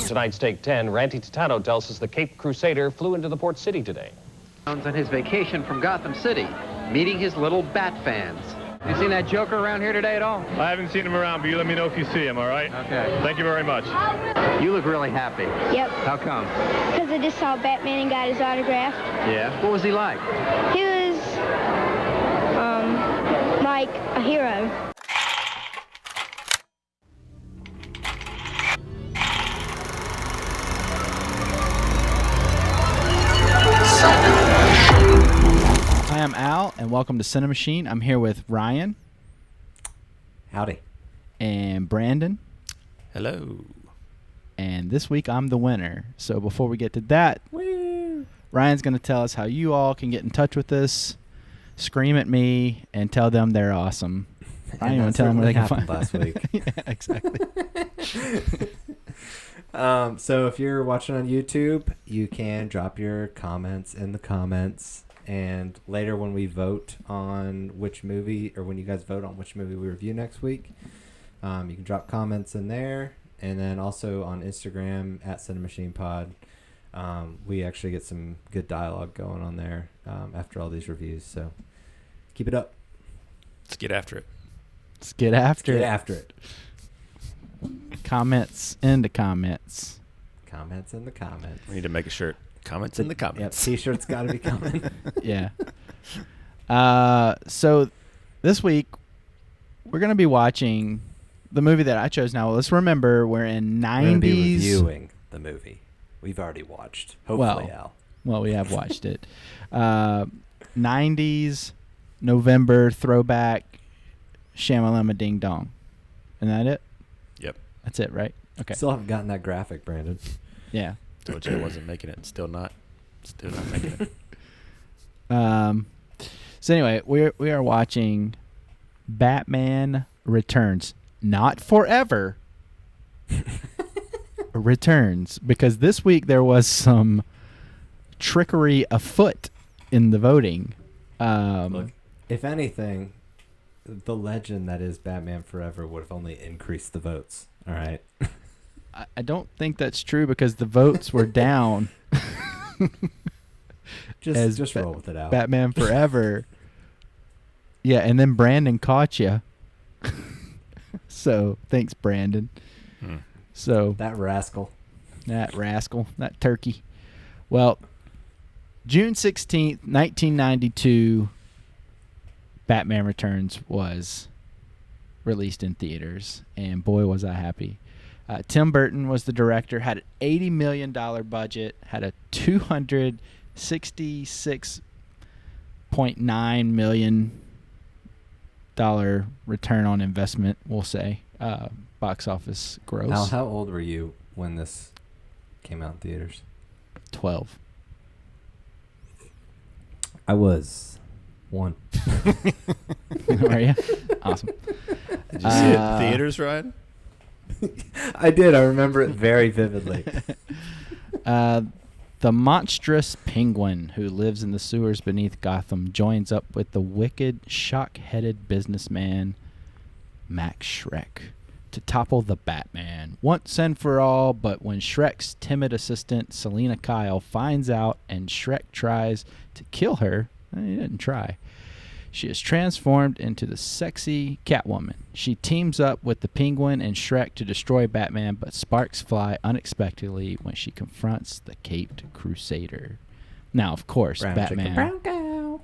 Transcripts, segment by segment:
Tonight's Take 10, Randy Titano tells us the Cape Crusader flew into the port city today. On his vacation from Gotham City, meeting his little bat fans. You seen that Joker around here today at all? I haven't seen him around, but you let me know if you see him, all right? Okay. Thank you very much. You look really happy. Yep. How come? Because I just saw Batman and got his autograph. Yeah? What was he like? He was, like a hero. Hi, I'm Al, and welcome to Cinemachine. I'm here with Ryan. Howdy. And Brandon. Hello. And this week, I'm the winner. So before we get to that, Ryan's going to tell us how you all can get in touch with us, scream at me, and tell them they're awesome. Ryan, you want to tell them where they can find last week. Yeah, exactly. So if you're watching on YouTube, you can drop your comments in the comments. And later when we vote on which movie, or when you guys vote on which movie we review next week, you can drop comments in there. And then also on Instagram at CinemachinePod, we actually get some good dialogue going on there after all these reviews. So keep it up. Let's get after it. Let's get after Get it. after it. Comments in the comments. Comments in the comments. We need to make a shirt. Comments in the Yep, comments. t-shirts got to be coming. Yeah. So this week, we're going to be watching the movie that I chose. Now, let's remember we're in 90s. We're going to be reviewing the movie we've already watched. Hopefully, Al. Well, we have watched it. 90s November throwback Shamalama Ding Dong. Isn't that it? Yep. That's it, right? Okay. Still haven't gotten that graphic, Brandon. Yeah. Told you I wasn't making it. Still not making it. So anyway, we are watching Batman Returns. Not Forever. Returns. Because this week there was some trickery afoot in the voting. Look, if anything, the legend that is Batman Forever would have only increased the votes. All right. I don't think that's true because the votes were down. just roll with it out. Batman Forever. Yeah, and then Brandon caught you. So thanks, Brandon. So that rascal, that turkey. Well, June 16th, 1992, Batman Returns was released in theaters, and boy was I happy. Tim Burton was the director, had an $80 million budget, had a $266.9 million return on investment, we'll say, box office gross. Al, how old were you when this came out in theaters? 12. I was 1. Are you? Awesome. Did you see it in theaters, Ryan? I did. I remember it very vividly. The monstrous penguin who lives in the sewers beneath Gotham joins up with the wicked, shock-headed businessman Max Schreck to topple the Batman once and for all. But when Shrek's timid assistant Selina Kyle finds out and Shrek tries to kill her, he didn't try. She is transformed into the sexy Catwoman. She teams up with the Penguin and Shrek to destroy Batman, but sparks fly unexpectedly when she confronts the Caped Crusader. Now, of course, Batman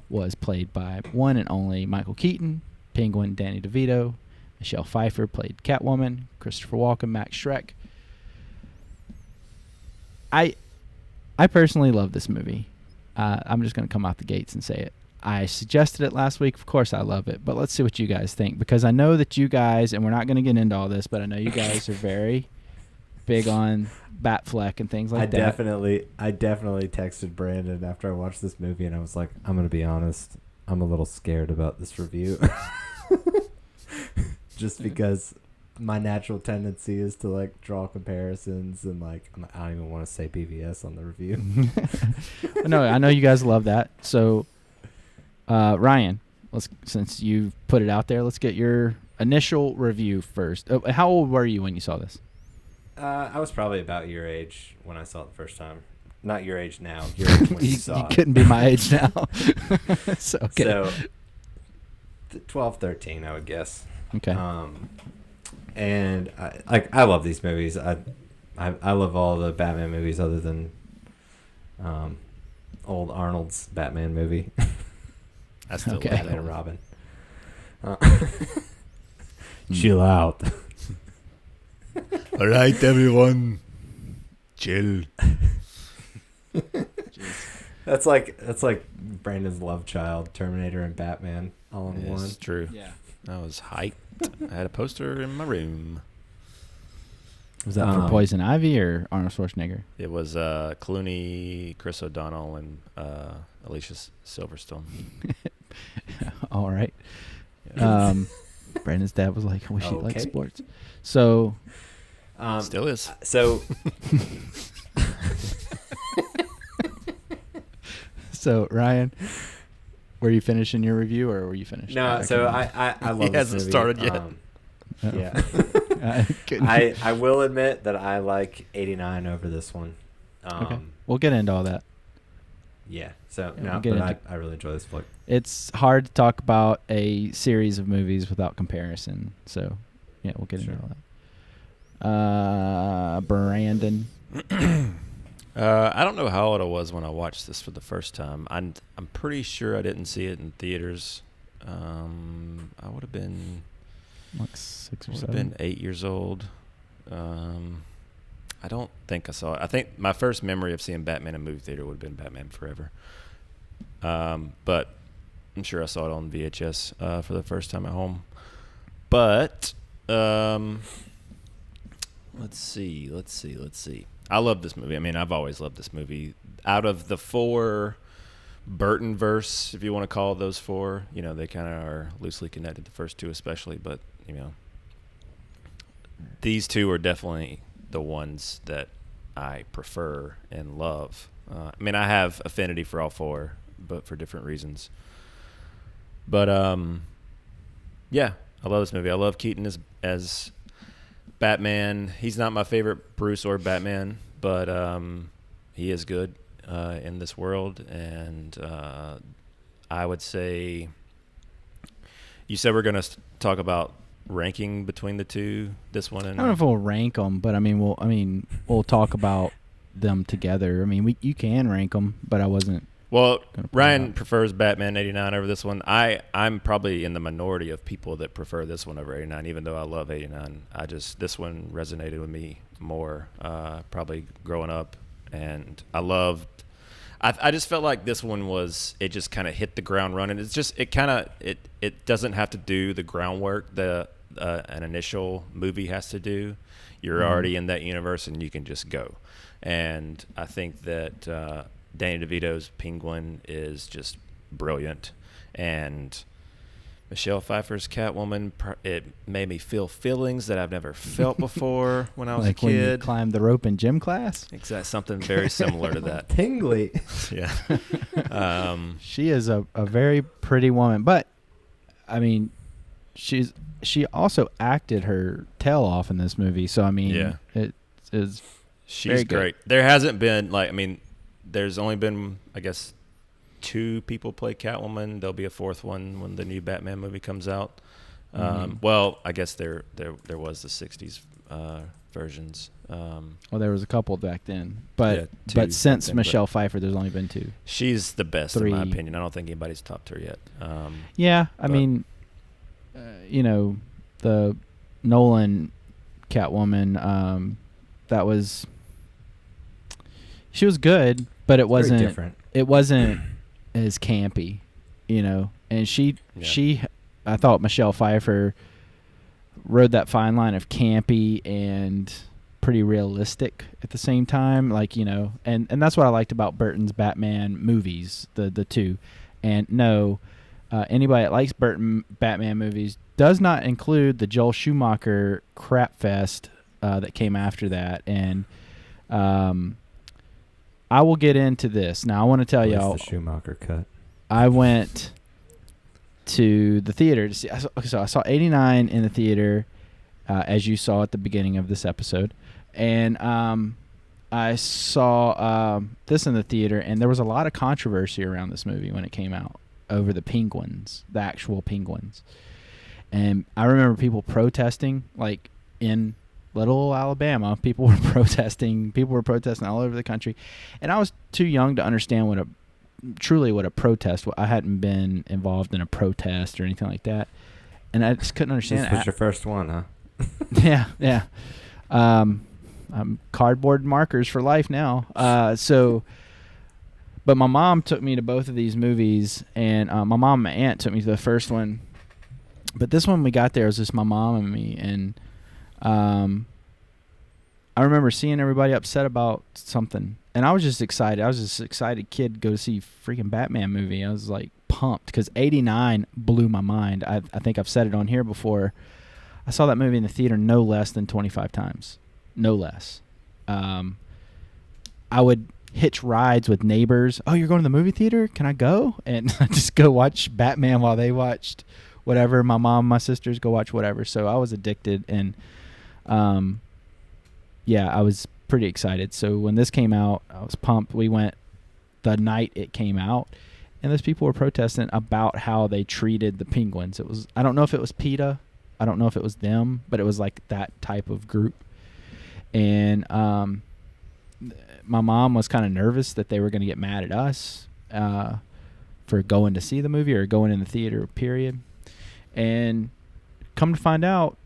was played by one and only Michael Keaton, Penguin Danny DeVito, Michelle Pfeiffer played Catwoman, Christopher Walken, Max Schreck. I personally love this movie. I'm just going to come out the gates and say it. I suggested it last week. Of course I love it, but let's see what you guys think, because I know that you guys, and we're not going to get into all this, but I know you guys are very big on Batfleck and things like that. I definitely texted Brandon after I watched this movie, and I was like, I'm going to be honest, I'm a little scared about this review. Just because my natural tendency is to like draw comparisons and like I don't even want to say BVS on the review. No, I know you guys love that. So Ryan, since you've put it out there, let's get your initial review first. How old were you when you saw this? I was probably about your age when I saw it the first time. Not your age now. Your age when you You saw it. couldn't be my age now. So, okay. So, 12, 13, I would guess. Okay. And I love these movies. I love all the Batman movies other than old Arnold's Batman movie. I still Okay. love Batman that and one. Robin. Chill out. All right, everyone, chill. That's like Brandon's love child, Terminator and Batman all in one. It's true. Yeah. I was hyped. I had a poster in my room. Was that for Poison Ivy or Arnold Schwarzenegger? It was Clooney, Chris O'Donnell, and Alicia Silverstone. All right. Yeah. Brandon's dad was like, "We should like Okay. sports." So, Still is. So so Ryan, were you finishing your review or were you finished? no, so I love He this hasn't movie. started yet. Yeah. I couldn't- I will admit that I like 89 over this one. Okay. We'll get into all that. Yeah. So Yeah, no, we'll get but into- I really enjoy this flick. It's hard to talk about a series of movies without comparison. So, yeah, we'll get into all that. Brandon. I don't know how old I was when I watched this for the first time. I'm pretty sure I didn't see it in theaters. I would have been Like 6 or would 7. have been 8 years old. I don't think I saw it. I think my first memory of seeing Batman in a movie theater would have been Batman Forever. But I'm sure I saw it on VHS for the first time at home. But let's see. I love this movie. I mean, I've always loved this movie. Out of the 4 Burton verse, if you want to call those 4, they kind of are loosely connected. The first 2 especially, but these 2 are definitely the ones that I prefer and love. I mean, I have affinity for all 4, but for different reasons. But yeah, I love this movie. I love Keaton as Batman. He's not my favorite Bruce or Batman, but he is good in this world. And I would say, you said we're going to talk about ranking between the 2, this one and I don't know if we'll rank them, but we'll talk about them together. I mean, you can rank them, but I wasn't. Well, gonna put Ryan it up. prefers Batman 89 over this one. I'm probably in the minority of people that prefer this one over 89, even though I love 89. This one resonated with me more, probably growing up, and I just felt like this one it just kind of hit the ground running. It doesn't have to do the groundwork that an initial movie has to do. You're already in that universe and you can just go. And I think that Danny DeVito's Penguin is just brilliant, and Michelle Pfeiffer's Catwoman, it made me feel feelings that I've never felt before when I was Like a when you kid. climbed the rope in gym class. Exactly, something very similar to that. Tingly. Yeah. She is a very pretty woman, but I mean, she also acted her tail off in this movie. So I mean, Yeah. it is. She's Very good. great. There hasn't been there's only been, I guess, 2 people play Catwoman. There'll be a 4th one when the new Batman movie comes out. Well, I guess there was the 60s versions. Well, there was a couple back then, but Yeah, 2 but since back then, Michelle Pfeiffer, there's only been 2. She's the best in my 3. opinion. I don't think anybody's topped her yet. Yeah, I But- mean, the Nolan Catwoman, she was good, but it Very wasn't. different. It wasn't as campy, And I thought Michelle Pfeiffer rode that fine line of campy and pretty realistic at the same time, and that's what I liked about Burton's Batman movies, the 2. And no, anybody that likes Burton Batman movies does not include the Joel Schumacher crap fest that came after that. And I will get into this. Now, I want to tell Where's y'all, the Schumacher cut? I went to the theater to see. So I saw 89 in the theater, as you saw at the beginning of this episode, And I saw this in the theater, and there was a lot of controversy around this movie when it came out over the penguins, the actual penguins. And I remember people protesting, like in Little Alabama, people were protesting all over the country. And I was too young to understand what a protest was. I hadn't been involved in a protest or anything like that. And I just couldn't understand This was your first one, huh? Yeah. I'm cardboard markers for life now. But my mom took me to both of these movies, and my mom and my aunt took me to the first one. But this one we got there, it was just my mom and me, and I remember seeing everybody upset about something, and I was just excited. I was just an excited kid to go to see a freaking Batman movie. I was like pumped because '89 blew my mind. I think I've said it on here before. I saw that movie in the theater no less than 25 times. No less. I would hitch rides with neighbors. Oh, you're going to the movie theater? Can I go? And just go watch Batman while they watched whatever. My mom, my sisters go watch whatever. So I was addicted, and I was pretty excited. So when this came out, I was pumped. We went the night it came out, and those people were protesting about how they treated the penguins. I don't know if it was PETA. I don't know if it was them, but it was like that type of group. And my mom was kind of nervous that they were going to get mad at us for going to see the movie or going in the theater, period. And come to find out,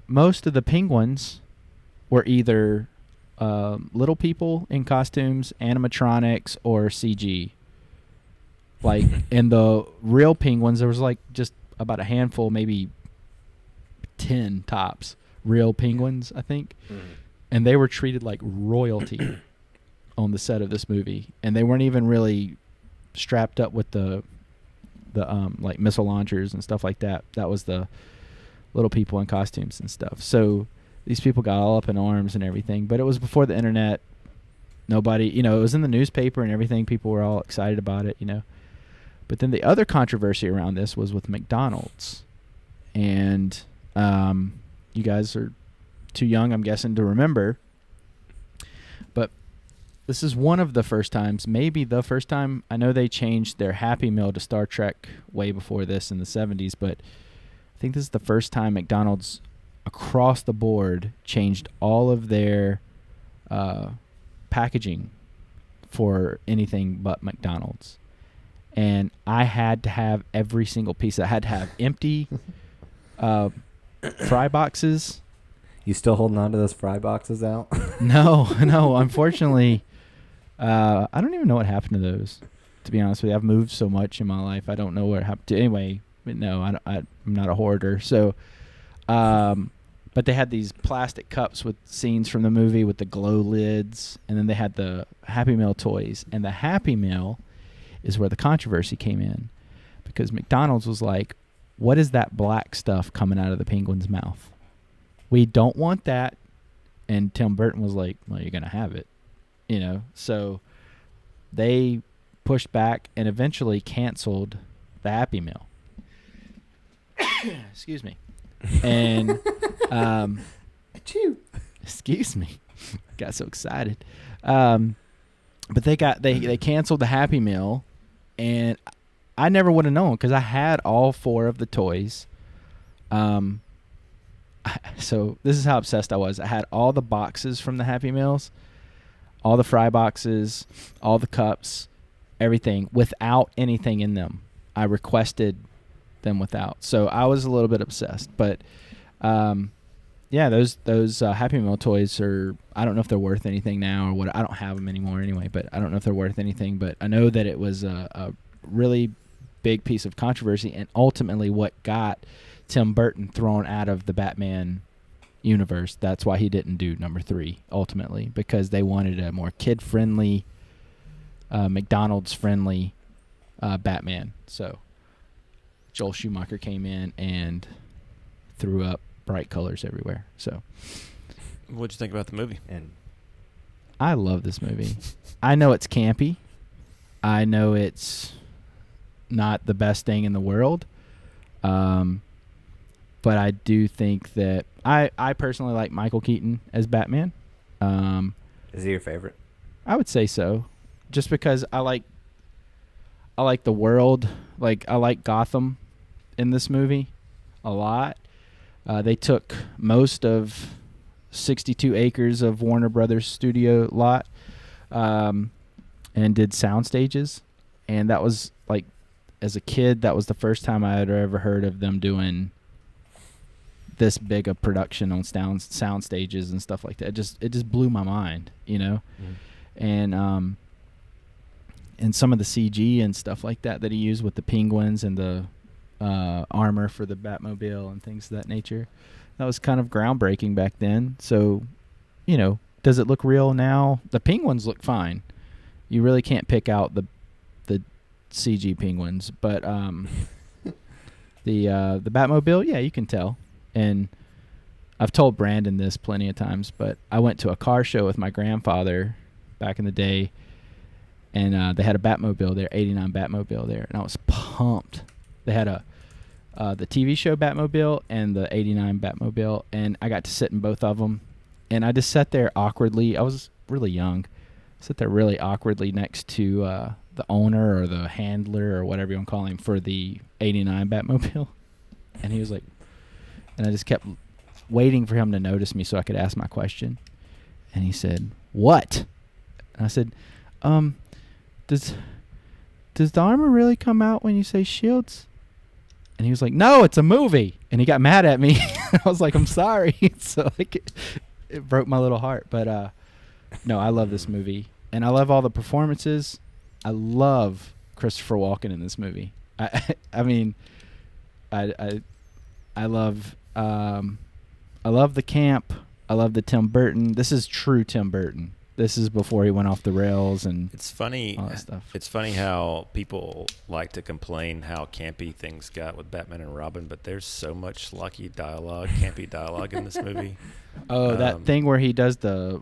most of the penguins were either little people in costumes, animatronics, or CG. Like, in the real penguins, there was like just about a handful, maybe 10 tops, real penguins, I think. Mm-hmm. And they were treated like royalty on the set of this movie. And they weren't even really strapped up with the like missile launchers and stuff like that. That was the little people in costumes and stuff. So these people got all up in arms and everything. But it was before the internet. Nobody, it was in the newspaper and everything. People were all excited about it, But then the other controversy around this was with McDonald's. And you guys are too young, I'm guessing, to remember. But this is one of the first times, maybe the first time. I know they changed their Happy Meal to Star Trek way before this in the 70s, but I think this is the first time McDonald's across the board changed all of their packaging for anything but McDonald's. And I had to have every single piece. I had to have empty fry boxes. You still holding on to those fry boxes out? No. Unfortunately, I don't even know what happened to those. To be honest with you, I've moved so much in my life. I don't know what happened to. Anyway, but no, I'm not a hoarder. So, but they had these plastic cups with scenes from the movie with the glow lids, and then they had the Happy Meal toys. And the Happy Meal is where the controversy came in, because McDonald's was like, "What is that black stuff coming out of the penguin's mouth? We don't want that." And Tim Burton was like, "Well, you're going to have it." So they pushed back and eventually canceled the Happy Meal. Excuse me. And excuse me. Got so excited. But they canceled the Happy Meal, and I never would have known because I had all 4 of the toys. So this is how obsessed I was. I had all the boxes from the Happy Meals, all the fry boxes, all the cups, everything without anything in them. I requested them without. So I was a little bit obsessed. But those Happy Meal toys are, I don't know if they're worth anything now or what. I don't have them anymore anyway, but I don't know if they're worth anything. But I know that it was a really big piece of controversy, and ultimately what got Tim Burton thrown out of the Batman universe. That's why he didn't do number 3 ultimately, because they wanted a more kid-friendly, McDonald's-friendly Batman. So Joel Schumacher came in and threw up bright colors everywhere. So what'd you think about the movie? And I love this movie. I know it's campy. I know it's not the best thing in the world. But I do think that I personally like Michael Keaton as Batman. Is he your favorite? I would say so, just because I like the world. Like, I like Gotham in this movie a lot. They took most of 62 acres of Warner Brothers studio lot and did sound stages, and that was like, as a kid, that was the first time I had ever heard of them doing this big a production on sound stages and stuff like that. It just blew my mind, you know. And some of the CG and stuff like that he used with the penguins and the armor for the Batmobile and things of that nature, that was kind of groundbreaking back then. So, you know, does it look real now? The penguins look fine. You really can't pick out the CG penguins, but the Batmobile, yeah, you can tell. And I've told Brandon this plenty of times, but I went to a car show with my grandfather back in the day, and they had a Batmobile there, 89 Batmobile there, and I was pumped. They had the TV show Batmobile and the 89 Batmobile, and I got to sit in both of them, and I just sat there awkwardly. I was really young. Sit there really awkwardly next to the owner or the handler or whatever you want to call him for the 89 Batmobile, and he was like, and I just kept waiting for him to notice me so I could ask my question. And he said, "What?" And I said, does the armor really come out when you say shields?" And he was like, "No, it's a movie." And he got mad at me. I was like, "I'm sorry." So like, it broke my little heart. But no, I love this movie, and I love all the performances. I love Christopher Walken in this movie. I mean, I love the camp. I love the Tim Burton. This is true Tim Burton. This is before he went off the rails and It's funny. all that stuff. It's funny how people like to complain how campy things got with Batman and Robin, but there's so much schlocky dialogue, campy dialogue in this movie. Oh, that thing where he does the,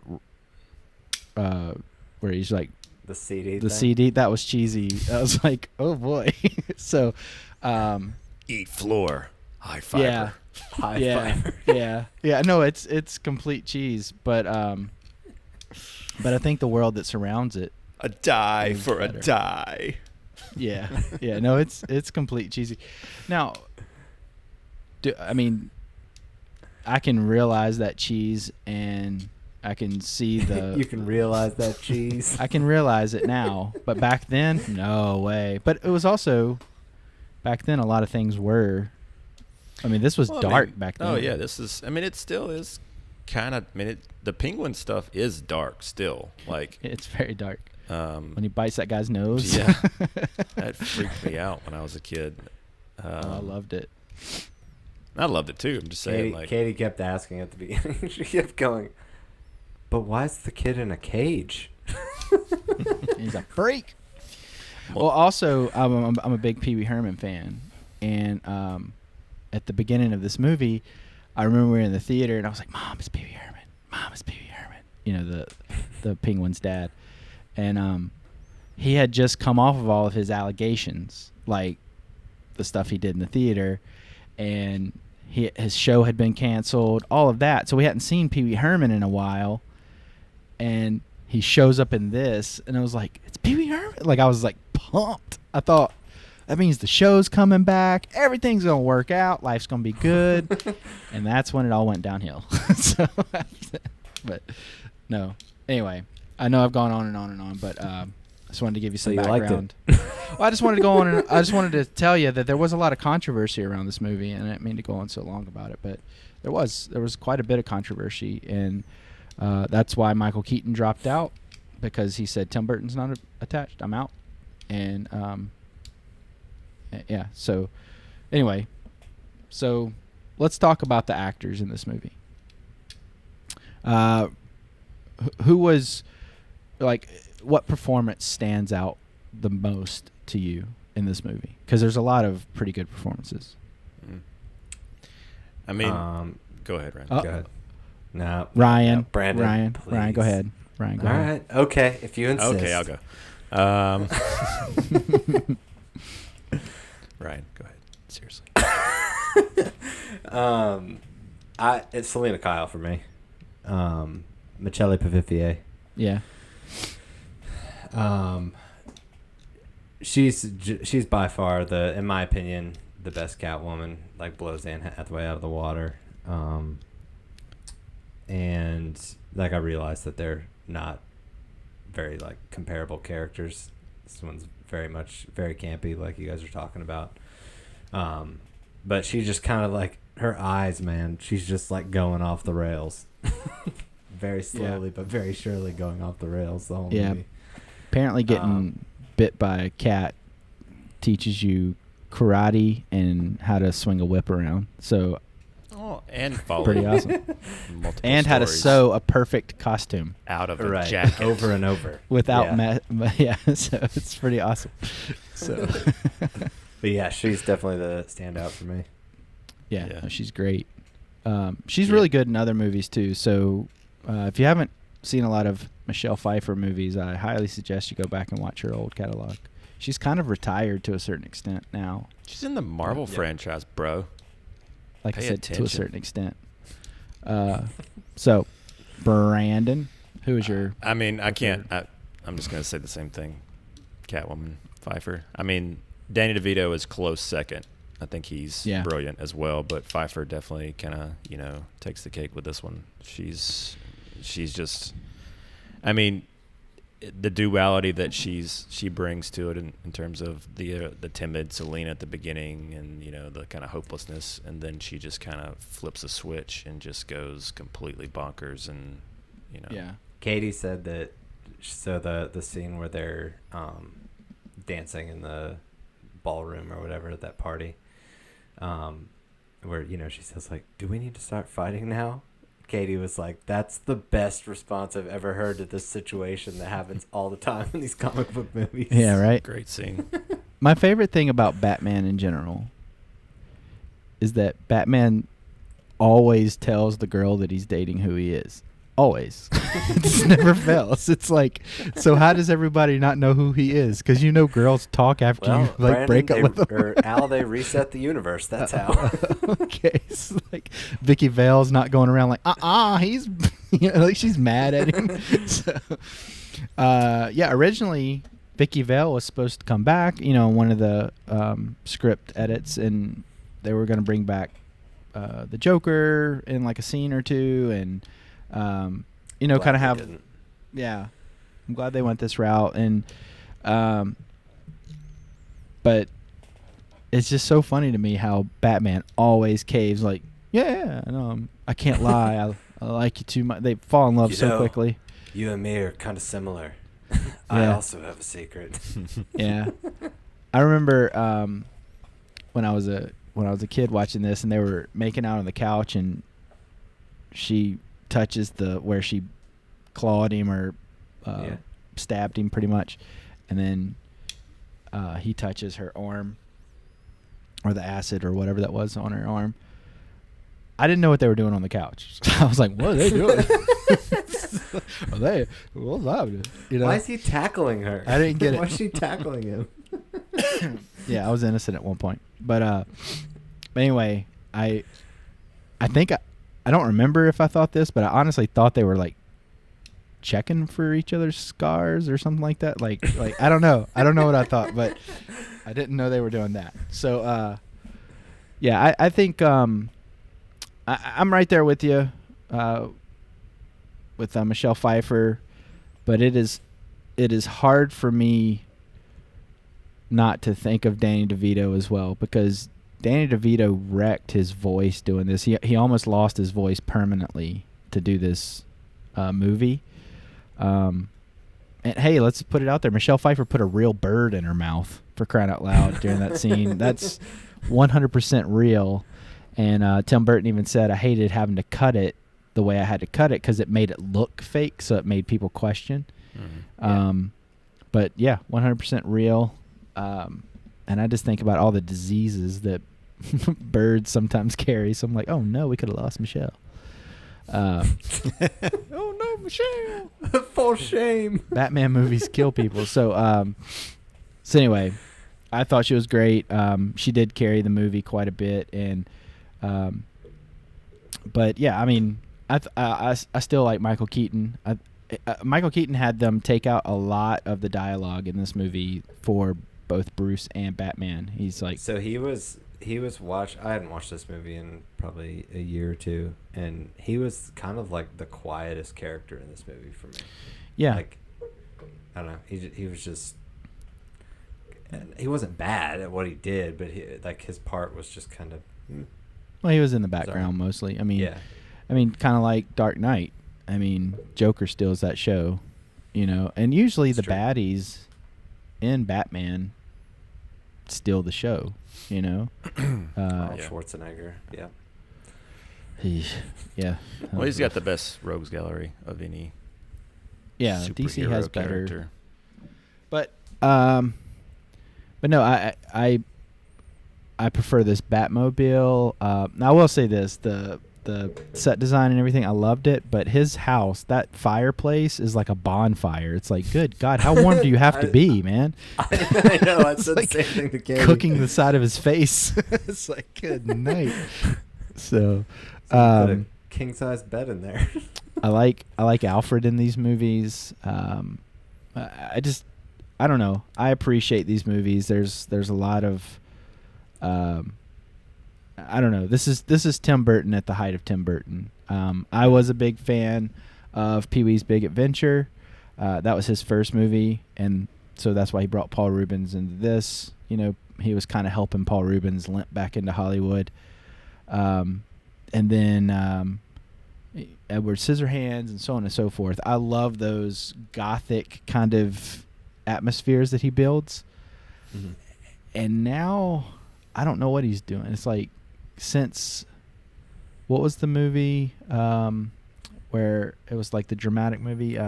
where he's like The CD. the thing? CD. That was cheesy. I was like, oh boy. So, Eat floor, high fiber. yeah, High yeah, fiber. yeah. No, it's complete cheese, but I think the world that surrounds it. A die Is for better. a die. Yeah, yeah. No, it's complete cheesy. Now, I mean, I can realize that cheese, and I can see the. You can realize that cheese. I can realize it now, but back then, no way. But it was also, back then, a lot of things were. I mean, this was Well, I dark mean, back then. Oh yeah, this is. I mean, it still is kind of. I mean, the penguin stuff is dark still. Like, It's very dark. um, When he bites that guy's nose. yeah, that freaked me out when I was a kid. I loved it. I loved it too. I'm just saying, Katie kept asking at the beginning. She kept going, "But why is the kid in a cage?" He's a freak. Well, also, I'm a big Pee Wee Herman fan, and at the beginning of this movie, I remember we were in the theater, and I was like, "Mom, it's Pee Wee Herman. Mom, it's Pee Wee Herman." You know, the penguin's dad, and he had just come off of all of his allegations, like the stuff he did in the theater, and his show had been canceled, all of that. So we hadn't seen Pee Wee Herman in a while, and he shows up in this, and I was like, "It's Pee Wee Herman!" Like, I was like pumped. I thought, that means the show's coming back, everything's gonna work out, life's gonna be good, and that's when it all went downhill. So, but no. Anyway, I know I've gone on and on and on, but I just wanted to give you some So you liked background. Well, I just wanted to go on, and I just wanted to tell you that there was a lot of controversy around this movie, and I didn't mean to go on so long about it, but there was quite a bit of controversy, and that's why Michael Keaton dropped out, because he said, Tim Burton's not attached, I'm out. And yeah, so anyway, so let's talk about the actors in this movie. Who was, like, what performance stands out the most to you in this movie? Because there's a lot of pretty good performances. I mean, go ahead, Ryan. Go ahead. No, Ryan, no, Brandon, Ryan, please. Ryan, go ahead. Ryan, go All ahead. right. Okay. If you insist. Okay, I'll go. Ryan, go ahead. Seriously. It's Selena Kyle for me. Michele Pfeiffer. Yeah. She's by far in my opinion, the best Catwoman. Like blows Anne Hathaway out of the water. And like I realized that they're not very like comparable characters. This one's very campy, like you guys are talking about. But she just kind of like her eyes, man. She's just like going off the rails, very slowly but very surely going off the rails. The whole movie. Apparently, getting bit by a cat teaches you karate and how to swing a whip around. So, and follow pretty awesome. And how to sew a perfect costume out of a jacket over and over without so it's pretty awesome. So, but yeah, she's definitely the standout for me. Yeah. No, she's great. She's really good in other movies too. So, if you haven't seen a lot of Michelle Pfeiffer movies, I highly suggest you go back and watch her old catalog. She's kind of retired to a certain extent now. She's in the Marvel franchise, bro. Like Pay I said, attention. to a certain extent. So, Brandon, who is your... I mean, I can't... I'm just going to say the same thing. Catwoman, Pfeiffer. I mean, Danny DeVito is close second. I think he's brilliant as well, but Pfeiffer definitely kind of, takes the cake with this one. She's just... I mean, the duality that she brings to it in terms of the timid Selena at the beginning and the kind of hopelessness, and then she just kind of flips a switch and just goes completely bonkers, and Katie said that the scene where they're dancing in the ballroom or whatever at that party, where she says like, do we need to start fighting now? Katie was like, that's the best response I've ever heard to this situation that happens all the time in these comic book movies. Yeah, right? Great scene. My favorite thing about Batman in general is that Batman always tells the girl that he's dating who he is. Always. It never fails. It's like, so how does everybody not know who he is? Because girls talk after you Brandon, break up with them. Or Al, they reset the universe. That's how. Okay, so like Vicky Vale's not going around like, he's, like she's mad at him. So, originally Vicky Vale was supposed to come back, one of the script edits, and they were going to bring back the Joker in like a scene or two, and kind of have, I'm glad they went this route, and but it's just so funny to me how Batman always caves like, I can't lie, I like you too much. They fall in love so quickly. You and me are kind of similar. I also have a secret. Yeah, I remember when I was a kid watching this, and they were making out on the couch, and she touches where she clawed him or stabbed him pretty much, and then he touches her arm or the acid or whatever that was on her arm. I didn't know what they were doing on the couch. I was like, what are they doing? What's happening? Why is he tackling her? I didn't get it. Why is she tackling him? Yeah, I was innocent at one point. But anyway, I think I don't remember if I thought this, but I honestly thought they were like checking for each other's scars or something like that. Like I don't know. I don't know what I thought, but I didn't know they were doing that. So I think I'm right there with you with Michelle Pfeiffer, but it is hard for me not to think of Danny DeVito as well, because Danny DeVito wrecked his voice doing this. He almost lost his voice permanently to do this movie. And hey, let's put it out there. Michelle Pfeiffer put a real bird in her mouth, for crying out loud, during that scene. That's 100% real. And Tim Burton even said, I hated having to cut it the way I had to cut it because it made it look fake, so it made people question. Mm-hmm. But yeah, 100% real. And I just think about all the diseases that birds sometimes carry. So I'm like, oh no, we could have lost Michelle. Oh no, Michelle! For shame. Batman movies kill people. So anyway, I thought she was great. She did carry the movie quite a bit, and but yeah, I mean, I still like Michael Keaton. Michael Keaton had them take out a lot of the dialogue in this movie for both Bruce and Batman. He's like, so he was I hadn't watched this movie in probably a year or two, and he was kind of like the quietest character in this movie for me. yeah, Like, I don't know. He was just, he wasn't bad at what he did, but his part was just kind of. well, he was in the background mostly. I mean, Yeah. Kind of like Dark Knight. I mean, Joker steals that show, and usually That's the true. baddies in Batman steal the show, Arnold Yeah. Schwarzenegger. Yeah. Yeah. Well, he's got the best rogues gallery of any. Yeah, DC superhero has better. character. But no, I prefer this Batmobile. Now I will say this: the set design and everything, I loved it. But his house, that fireplace, is like a bonfire. It's like, good God, how warm do you have to be, man? I know. I It's said like the same thing to Katie. cooking the side of his face. It's like, good night. So, Put a king size bed in there. I like Alfred in these movies. I don't know. I appreciate these movies. There's a lot of I don't know. This is Tim Burton at the height of Tim Burton. I was a big fan of Pee-wee's Big Adventure. That was his first movie, and so that's why he brought Paul Rubens into this. He was kind of helping Paul Rubens limp back into Hollywood. And then Edward Scissorhands and so on and so forth. I love those gothic kind of atmospheres that he builds. Mm-hmm. And now I don't know what he's doing. It's like, since what was the movie where it was like the dramatic movie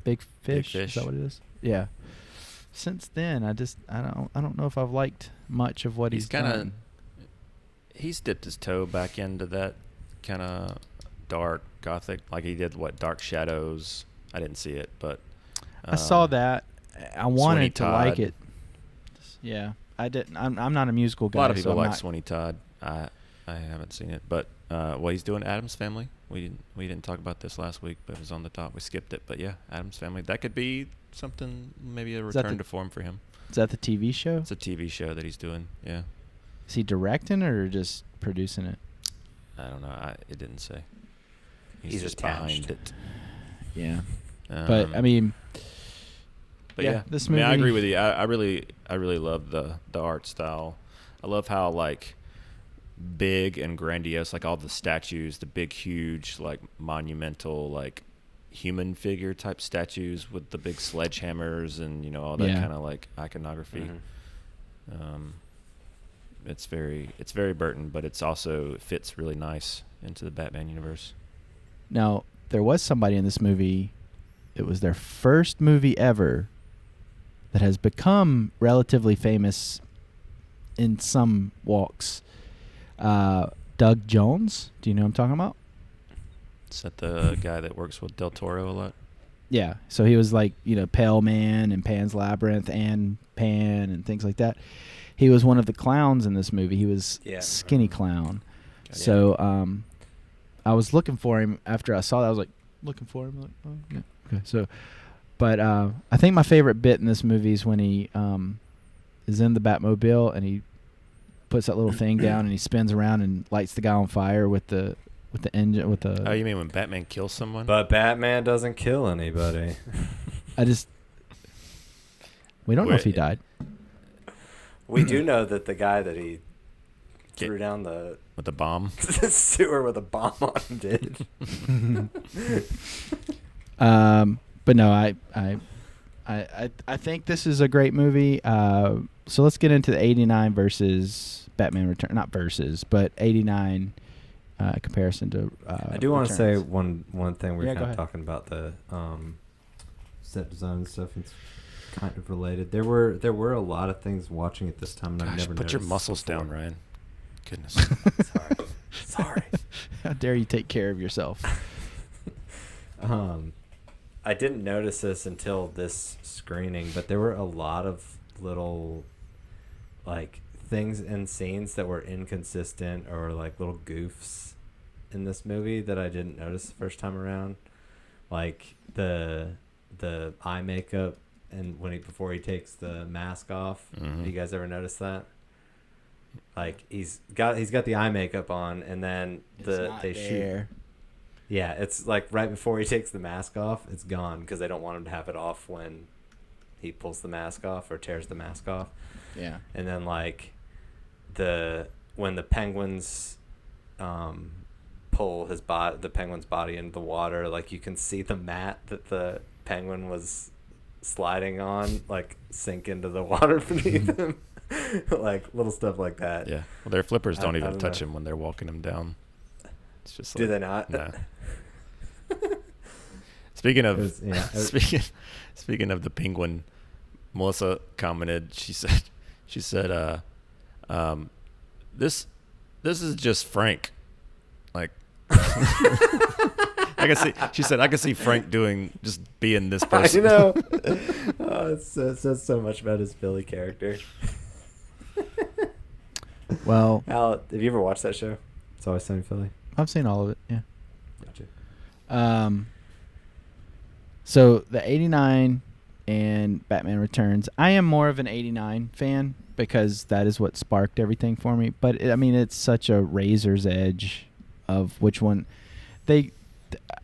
Big Fish? Is that what it is? Yeah. Since then, I don't know if I've liked much of what he's done. He's dipped his toe back into that kind of dark gothic, like he did Dark Shadows. I didn't see it, but I saw that. I wanted to Todd. like it. Yeah, I didn't. I'm not a musical guy. A lot of people so I'm like not- Sweeney Todd. I haven't seen it, but he's doing Addams Family. We didn't talk about this last week, but it was on the top. We skipped it, but yeah, Addams Family. That could be something, maybe a that return the- to form for him. Is that the TV show? It's a TV show that he's doing. Yeah, Is he directing it or just producing it? I don't know. It didn't say. He's just attached. behind it. Yeah, but I mean, But yeah, yeah, this I mean, I movie- agree with you. I really love the art style. I love how like big and grandiose, like all the statues, the big, huge, like monumental, like human figure type statues with the big sledgehammers and all that Yeah. kind of like iconography. Mhm. It's very Burton, but it fits really nice into the Batman universe. now there was somebody in this movie. It was their first movie ever that has become relatively famous in some walks. Doug Jones. Do you know what I'm talking about? Is that the guy that works with Del Toro a lot? Yeah. So he was like, Pale Man and Pan's Labyrinth and Pan and things like that. He was one of the clowns in this movie. He was Yeah. Skinny Clown. Yeah. So I was looking for him after I saw that. I was like, looking for him. Like, oh, yeah. Okay. So, but I think my favorite bit in this movie is when he is in the Batmobile and he puts that little thing down and he spins around and lights the guy on fire with the engine with the. Oh, you mean when Batman kills someone? But Batman doesn't kill anybody. We don't know if he died. We do know that the guy that he threw down the with the bomb? sewer with a bomb on him did. But no, I think this is a great movie. So let's get into the 89 versus Batman Return, not versus, but 89 comparison to. I do want to say Returns. one thing. We're Yeah, go kind of ahead. talking about the set design and stuff. It's kind of related. There were a lot of things watching it this time, and I've Gosh, never put your noticed muscles before. down, Ryan. Goodness. Sorry. How dare you take care of yourself? I didn't notice this until this screening, but there were a lot of little like things and scenes that were inconsistent or like little goofs in this movie that I didn't notice the first time around. Like the eye makeup and before he takes the mask off. Have you guys ever noticed that? Like he's got the eye makeup on, and then they shoot. Yeah, it's like right before he takes the mask off, it's gone because they don't want him to have it off when he pulls the mask off or tears the mask off. Yeah. And then like when the penguins pull the penguin's body into the water, like you can see the mat that the penguin was sliding on like sink into the water beneath him. Like little stuff like that. Yeah. Well, their flippers don't even touch him when they're walking him down. It's just like, do they not? No. Speaking of speaking of the penguin, Melissa commented. She said, this is just Frank. Like, I can see. She said, I can see Frank being this person. I know. Oh, it says so much about his Billy character. Well, Al, have you ever watched that show? It's Always Sunny in Philly. I've seen all of it. Yeah. Gotcha. So the 89 and Batman Returns. I am more of an 89 fan because that is what sparked everything for me. But it's such a razor's edge of which one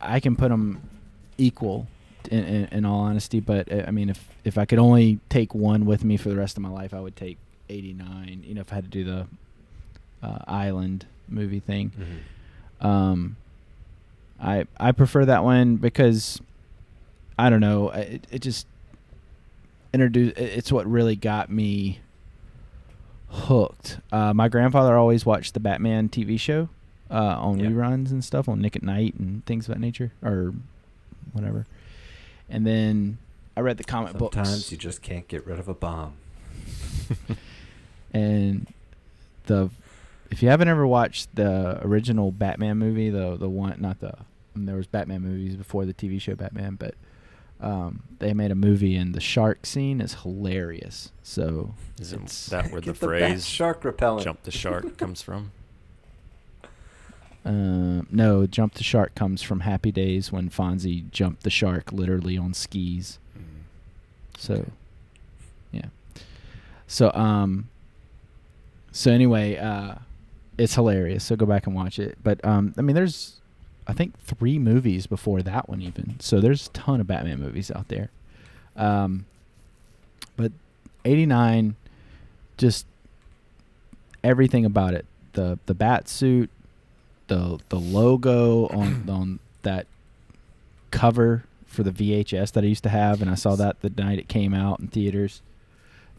I can put them equal in all honesty. But if I could only take one with me for the rest of my life, I would take 89. If I had to do the Island movie thing. I prefer that one because I don't know, it just introduced. It's what really got me hooked. My grandfather always watched the Batman TV show on reruns and stuff on Nick at Night and things of that nature or whatever. And then I read the comic books. Sometimes you just can't get rid of a bomb. And if you haven't ever watched the original Batman movie, the one, there was Batman movies before the TV show Batman, but they made a movie and the shark scene is hilarious. So is that where the the phrase shark repellent "jump the shark" comes from? No, "Jump the Shark" comes from Happy Days when Fonzie jumped the shark literally on skis. So, okay. Yeah. So anyway, it's hilarious. So go back and watch it. But there's I think 3 movies before that one even. So there's a ton of Batman movies out there. But 89, just everything about it. The bat suit, the logo on that cover for the VHS that I used to have, and I saw that the night it came out in theaters.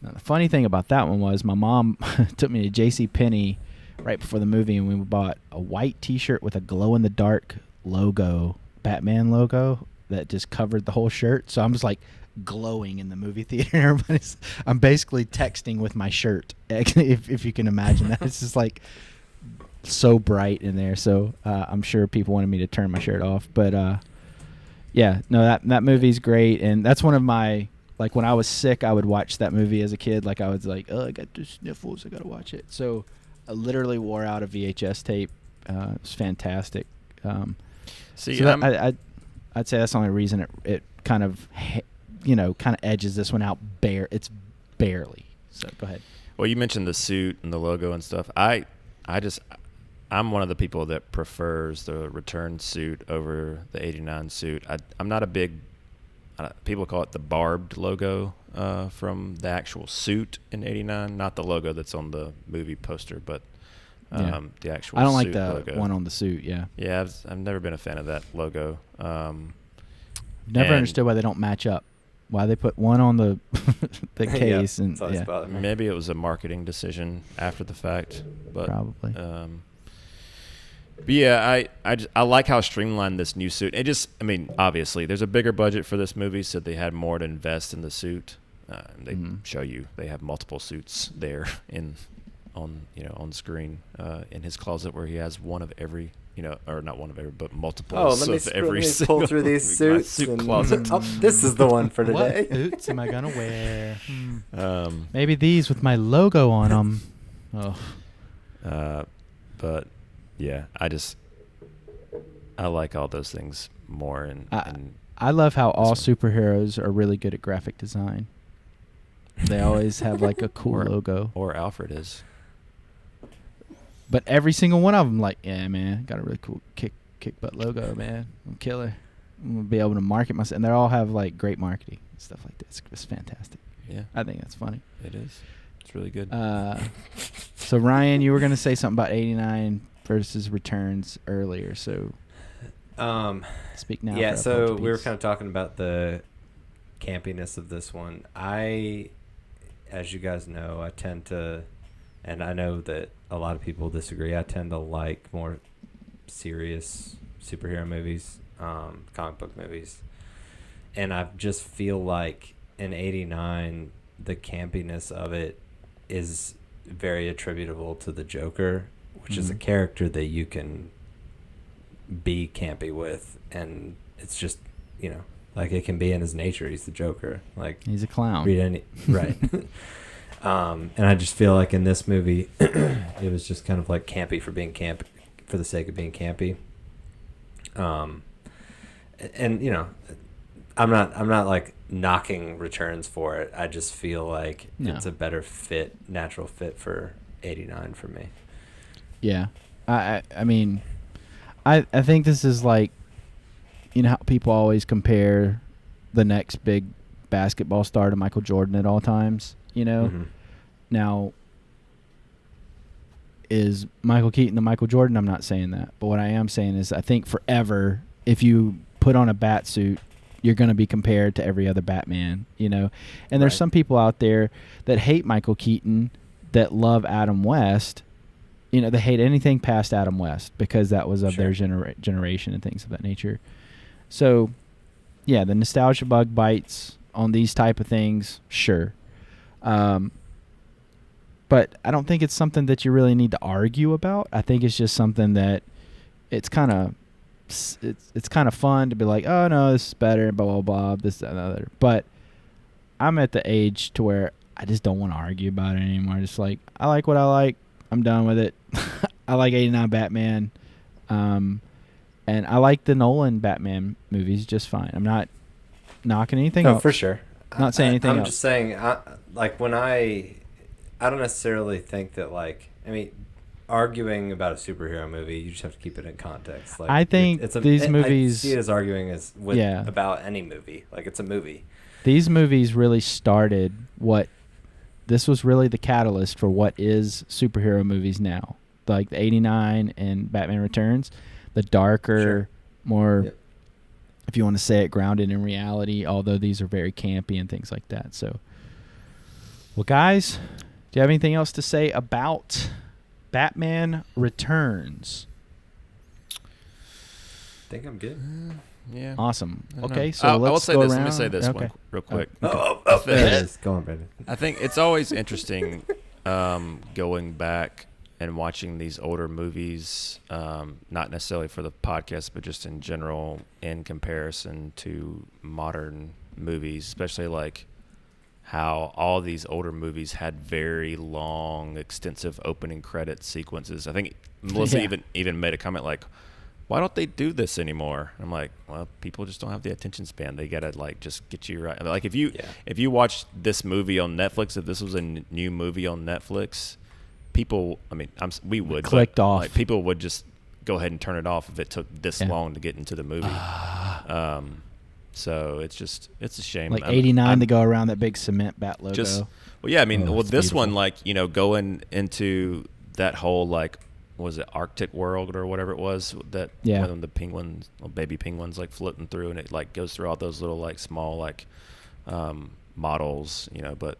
Now, the funny thing about that one was my mom took me to JCPenney right before the movie, and we bought a white T-shirt with a glow-in-the-dark logo, Batman logo, that just covered the whole shirt. So I'm just like glowing in the movie theater. I'm basically texting with my shirt, if you can imagine that. It's just like so bright in there. So I'm sure people wanted me to turn my shirt off. But yeah, no, that movie's great, and that's one of my, like, when I was sick, I would watch that movie as a kid. Like, I was like, oh, I got the sniffles, I gotta watch it. So I literally wore out a VHS tape. It was fantastic. See, so I'd say that's the only reason it kind of edges this one out. It's barely. So go ahead. Well, you mentioned the suit and the logo and stuff. I'm one of the people that prefers the return suit over the 89 suit. I'm not a big, people call it the barbed logo from the actual suit in 89, not the logo that's on the movie poster, but the actual suit. I don't like the logo. one on the suit, yeah. Yeah, I've never been a fan of that logo. Never understood why they don't match up. Why they put one on the case and maybe it was a marketing decision after the fact, but probably. But yeah, I like how streamlined this new suit. It just, obviously there's a bigger budget for this movie, so they had more to invest in the suit. They show you they have multiple suits there on screen in his closet, where he has one of every, or not one of every, but multiple. Let me pull through these suits. Suit closet. This is the one for today. What boots am I gonna wear? Maybe these with my logo on them. Oh. But yeah, I like all those things more. And I love how all one. superheroes are really good at graphic design. They always have like a cool logo. Or Alfred is. But every single one of them, like, yeah, man, got a really cool kick butt logo, man. I'm killer. I'm gonna be able to market myself, and they all have like great marketing and stuff like that. It's fantastic. Yeah, I think that's funny. it is. It's really good. So Ryan, you were gonna say something about 89 versus Returns earlier, so speak now. Yeah, for so Apology we were Piece. kind of talking about the campiness of this one. As you guys know, I tend to, and I know that a lot of people disagree, I tend to like more serious superhero movies, comic book movies. And I just feel like in 89, the campiness of it is very attributable to the Joker, which is a character that you can be campy with. And it's just, like it can be in his nature. He's the Joker. Like He's a clown. read any right. And I just feel like in this movie, it was just kind of like campy for being campy, for the sake of being campy. And I'm not like knocking Returns for it. I just feel like it's a better fit, natural fit for 89 for me. Yeah, I mean, I think this is like, how people always compare the next big basketball star to Michael Jordan at all times. Now, is Michael Keaton the Michael Jordan? I'm not saying that, but what I am saying is I think forever, if you put on a bat suit, you're going to be compared to every other Batman, and there's some people out there that hate Michael Keaton that love Adam West. They hate anything past Adam West because that was of their generation and things of that nature. So, yeah, the nostalgia bug bites on these type of things, sure. But I don't think it's something that you really need to argue about. I think it's just something that it's kind of fun to be like, oh no, this is better, blah blah blah, this that, and the other. But I'm at the age to where I just don't want to argue about it anymore. Just like, I like what I like. I'm done with it. I like 89 Batman, and I like the Nolan Batman movies just fine. I'm not knocking anything else. For sure. Not saying anything else. I'm just saying, when I don't necessarily think that, arguing about a superhero movie, you just have to keep it in context. Like, I think these movies... I see it as arguing about any movie. Like, it's a movie. These movies really started this was really the catalyst for what is superhero movies now. Like the 89 and Batman Returns, the darker, more, if you want to say it, grounded in reality, although these are very campy and things like that. So, well, guys, do you have anything else to say about Batman Returns? I think I'm good. Yeah. Say Okay, so I will let's say go this. around. Let me say this Okay. one real quick. Yes. Go on, Brandon. I think it's always interesting going back and watching these older movies, not necessarily for the podcast, but just in general in comparison to modern movies, especially like how all these older movies had very long, extensive opening credit sequences. I think Melissa even made a comment like, why don't they do this anymore? I'm like, well, people just don't have the attention span. They gotta just get you right. I mean, like if you watch this movie on Netflix, if this was a new movie on Netflix, people, we would clicked off. Like, people would just go ahead and turn it off if it took this long to get into the movie. So it's a shame. Like 89 to go around that big cement bat logo. This beautiful. one, going into that whole was it Arctic world or whatever it was that when the penguins, baby penguins, floating through, and it goes through all those little small models, but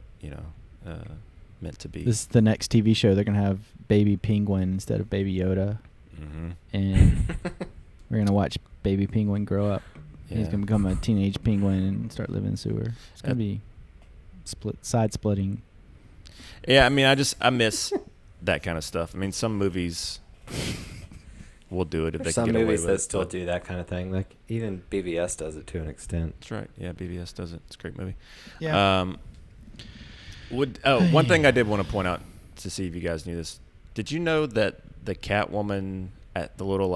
meant to be. This is the next TV show. They're gonna have baby penguin instead of baby Yoda, and we're gonna watch baby penguin grow up. Yeah. He's gonna become a teenage penguin and start living in the sewer. It's gonna be side splitting. Yeah, I miss that kind of stuff. Some movies will do it if they can get away with it. Some movies that still do that kind of thing. Like even BVS does it to an extent. That's right. Yeah, BVS does it. It's a great movie. Yeah. One thing I did want to point out to see if you guys knew this. Did you know that the Catwoman at the little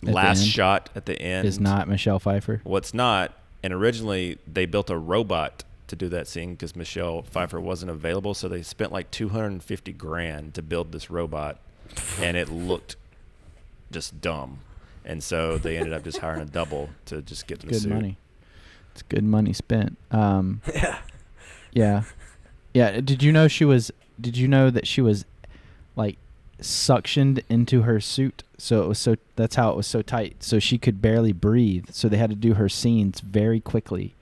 last end shot at the end is not Michelle Pfeiffer. What's not, and originally they built a robot to do that scene because Michelle Pfeiffer wasn't available, so they spent like $250,000 to build this robot, and it looked just dumb, and so they ended up just hiring a double to just get in the Good suit. money. It's good money spent. Yeah. Yeah. Did you know that she was like suctioned into her suit? That's how it was so tight. So she could barely breathe. So they had to do her scenes very quickly.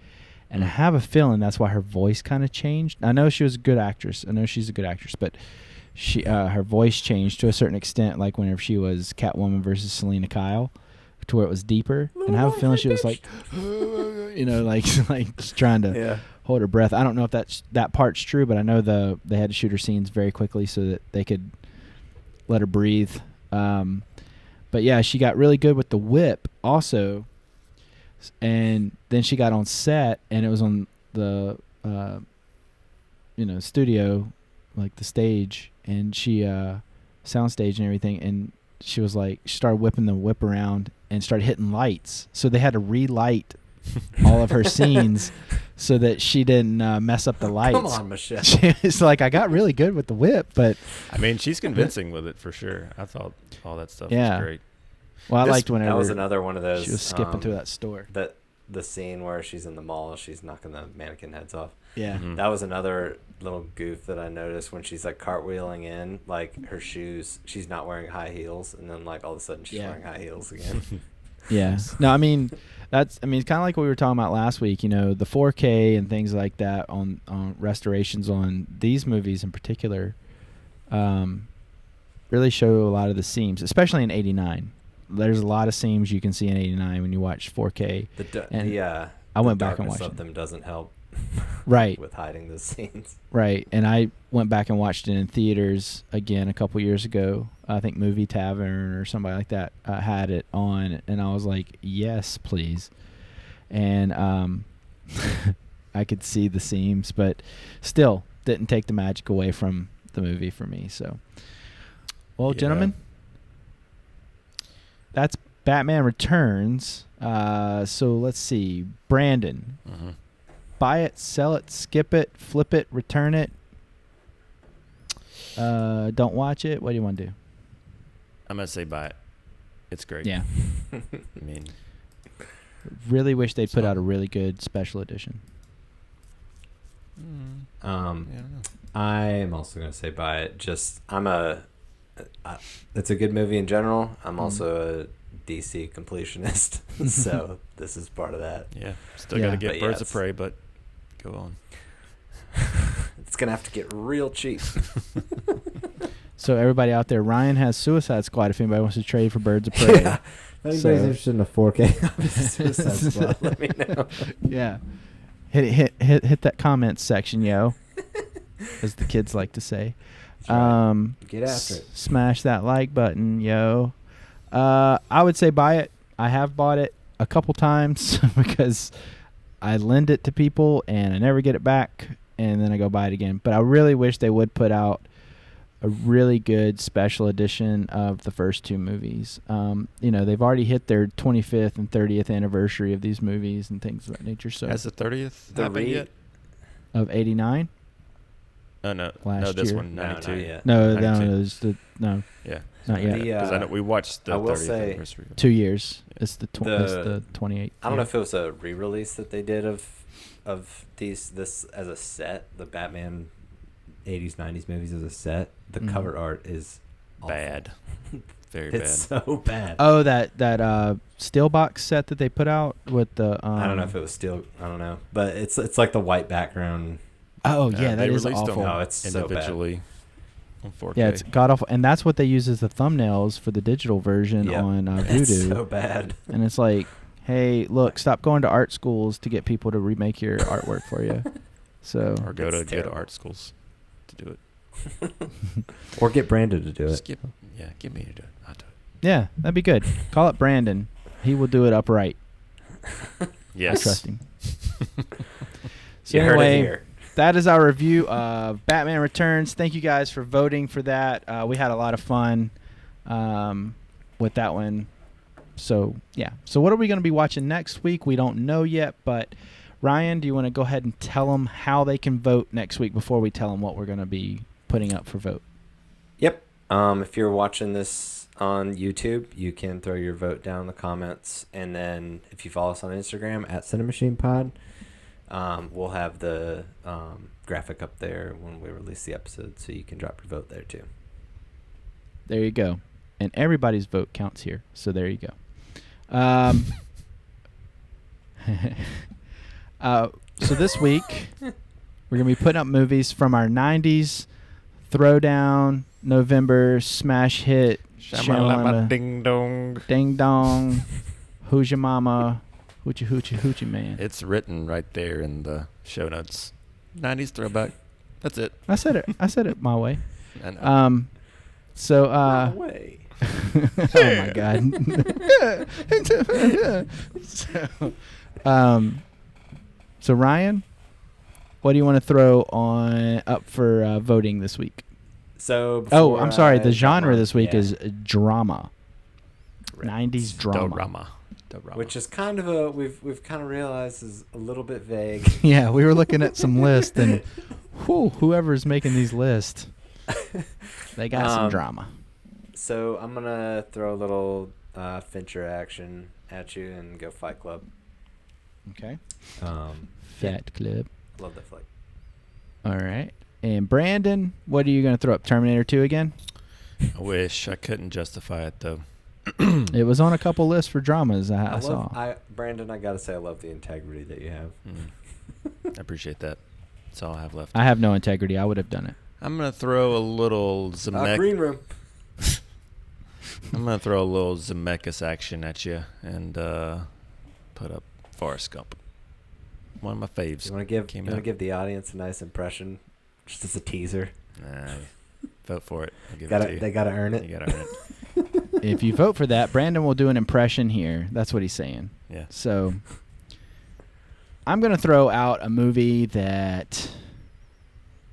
And I have a feeling that's why her voice kind of changed. I know she was a good actress. I know she's a good actress, but her voice changed to a certain extent, like whenever she was Catwoman versus Selena Kyle, to where it was deeper. And I have a feeling she was like, like just trying to hold her breath. I don't know if that part's true, but I know they had to shoot her scenes very quickly so that they could let her breathe. But yeah, she got really good with the whip also. And then she got on set, and it was on the studio, like the stage, and she sound stage and everything, and she was like, she started whipping the whip around and started hitting lights, so they had to relight all of her scenes so that she didn't mess up the lights. Come on, Michelle. She's like, I got really good with the whip, but I mean, she's convincing with it for sure. I thought all that stuff was great. Well, I liked whenever that was another one of those. She was skipping through that store. The scene where she's in the mall, she's knocking the mannequin heads off. Yeah. Mm-hmm. That was another little goof that I noticed when she's like cartwheeling in, like her shoes, she's not wearing high heels, and then like all of a sudden she's wearing high heels again. Yeah. No, I mean, it's kind of like what we were talking about last week, the 4K and things like that on restorations on these movies in particular really show a lot of the seams, especially in 89. There's a lot of seams you can see in 89 when you watch 4K. I went back and watched of them doesn't help. Right. With hiding the scenes. Right. And I went back and watched it in theaters again a couple years ago. I think Movie Tavern or somebody like that had it on, and I was like, yes, please. And I could see the seams, but still didn't take the magic away from the movie for me. So, well, gentlemen, that's Batman Returns. So let's see. Brandon. Mm-hmm. Buy it, sell it, skip it, flip it, return it. Don't watch it. What do you want to do? I'm going to say buy it. It's great. Yeah. I mean, really wish they'd put out a really good special edition. I don't know. I'm also going to say buy it. Just, it's a good movie in general. I'm also a DC completionist, so this is part of that. Yeah. Still got to get Birds of Prey, but go on. It's going to have to get real cheap. So everybody out there, Ryan has Suicide Squad if anybody wants to trade for Birds of Prey. Yeah. If anybody's interested in a 4K Suicide Squad, let me know. Yeah. Hit that comment section, yo. As the kids like to say. Right. Get after it. Smash that like button, yo. I would say buy it. I have bought it a couple times because I lend it to people and I never get it back, and then I go buy it again. But I really wish they would put out a really good special edition of the first two movies. They've already hit their 25th and 30th anniversary of these movies and things of that nature. So has the 30th happened yet? Of 89? Oh, no. Last no, this year. one, 92. No, not yet. No. Yeah. Not yet. Because we watched the I will 30th say anniversary. 2 years. It's the 28th. I don't know if it was a re-release that they did of this as a set, the Batman 80s, 90s movies as a set. The cover art is awful. Bad. Very It's bad. so bad. Oh, that steel box set that they put out with the. I don't know if it was still. I don't know, but it's like the white background. Oh yeah, that they is released awful. them Oh, it's so bad. individually on 4K. Yeah, it's god awful, and that's what they use as the thumbnails for the digital version Yep. on Vudu. It's so bad. And it's like, hey, look, stop going to art schools to get people to remake your artwork for you. So Or go to It's good terrible. art schools to do it. Or get Brandon to do it. Get me to do it. I'll do yeah, that'd be good. Call up Brandon. He will do it upright. it. Yes. I trust him. So You heard it anyway, here. that is our review of Batman Returns. Thank you guys for voting for that. We had a lot of fun with that one. So what are we going to be watching next week? We don't know yet, but Ryan, do you want to go ahead and tell them how they can vote next week before we tell them what we're going to be putting up for vote? Yep. If you're watching this on YouTube, you can throw your vote down in the comments. And then if you follow us on Instagram at Cinemachine Pod, we'll have the graphic up there when we release the episode, so you can drop your vote there too. There you go. And everybody's vote counts here. So there you go. So this week, we're going to be putting up movies from our 90s Throwdown, November, smash hit, Shamalama ding dong. Ding Dong, Who's Your Mama, Hoochie Hoochie Hoochie Man. It's written right there in the show notes. 90s throwback. That's it. I said it my way. I know. So way. oh my god. So Ryan, what do you want to throw up for voting this week? So I'm sorry. The genre this week is drama. 90s drama. Which is kind of we've kind of realized is a little bit vague. Yeah, we were looking at some lists, and whoever's making these lists, they got some drama. So I'm gonna throw a little Fincher action at you and go Fight Club. Okay. Fat Club. Love that flick. All right. And Brandon, what are you going to throw up? Terminator 2 again? I wish I couldn't justify it though. It was on a couple lists for dramas I saw. Brandon, I gotta say, I love the integrity that you have. I appreciate that. That's all I have left. I have no integrity. I would have done it. I'm gonna throw a little Green Room. I'm gonna throw a little Zemeckis action at you and put up Forrest Gump. One of my faves. You want to give the audience a nice impression, just as a teaser? Nah, vote for it. I'll give it to you. They gotta earn it. You gotta earn it. If you vote for that, Brandon will do an impression here. That's what he's saying. Yeah. So I'm going to throw out a movie that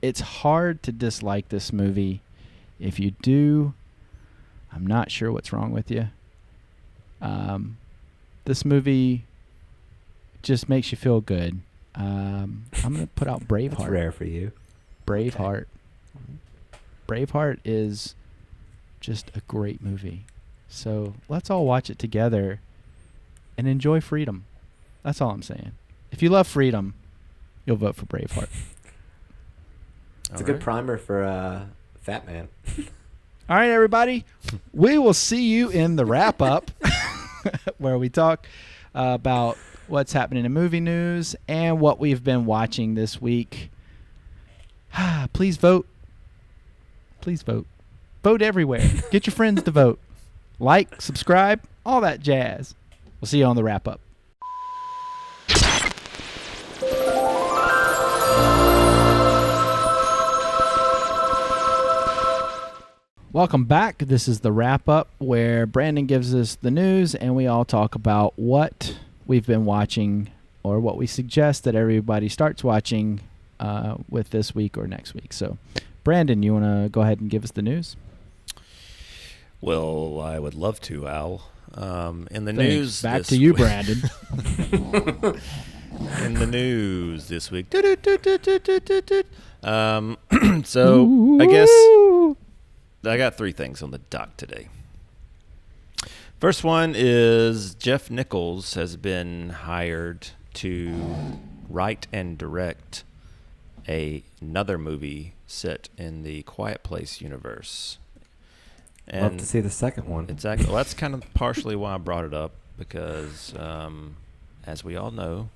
it's hard to dislike this movie. If you do, I'm not sure what's wrong with you. This movie just makes you feel good. I'm going to put out Braveheart. That's rare for you. Braveheart. Okay. Braveheart is just a great movie. So let's all watch it together and enjoy freedom. That's all I'm saying. If you love freedom, you'll vote for Braveheart. It's a good primer for Fat Man. All right, everybody. We will see you in the wrap-up where we talk about what's happening in movie news and what we've been watching this week. Please vote. Please vote. Vote everywhere. Get your friends to vote. Like, subscribe, all that jazz. We'll see you on the wrap-up. Welcome back. This is the wrap-up where Brandon gives us the news and we all talk about what we've been watching or what we suggest that everybody starts watching with this week or next week. So, Brandon, you want to go ahead and give us the news? Well, I would love to, Al. In the Thanks. news, Back to you, Brandon. In the news this week. So I guess I got three things on the dock today. First one is Jeff Nichols has been hired to write and direct another movie set in the Quiet Place universe. And love to see the second one. Exactly. Well, that's kind of partially why I brought it up because, as we all know,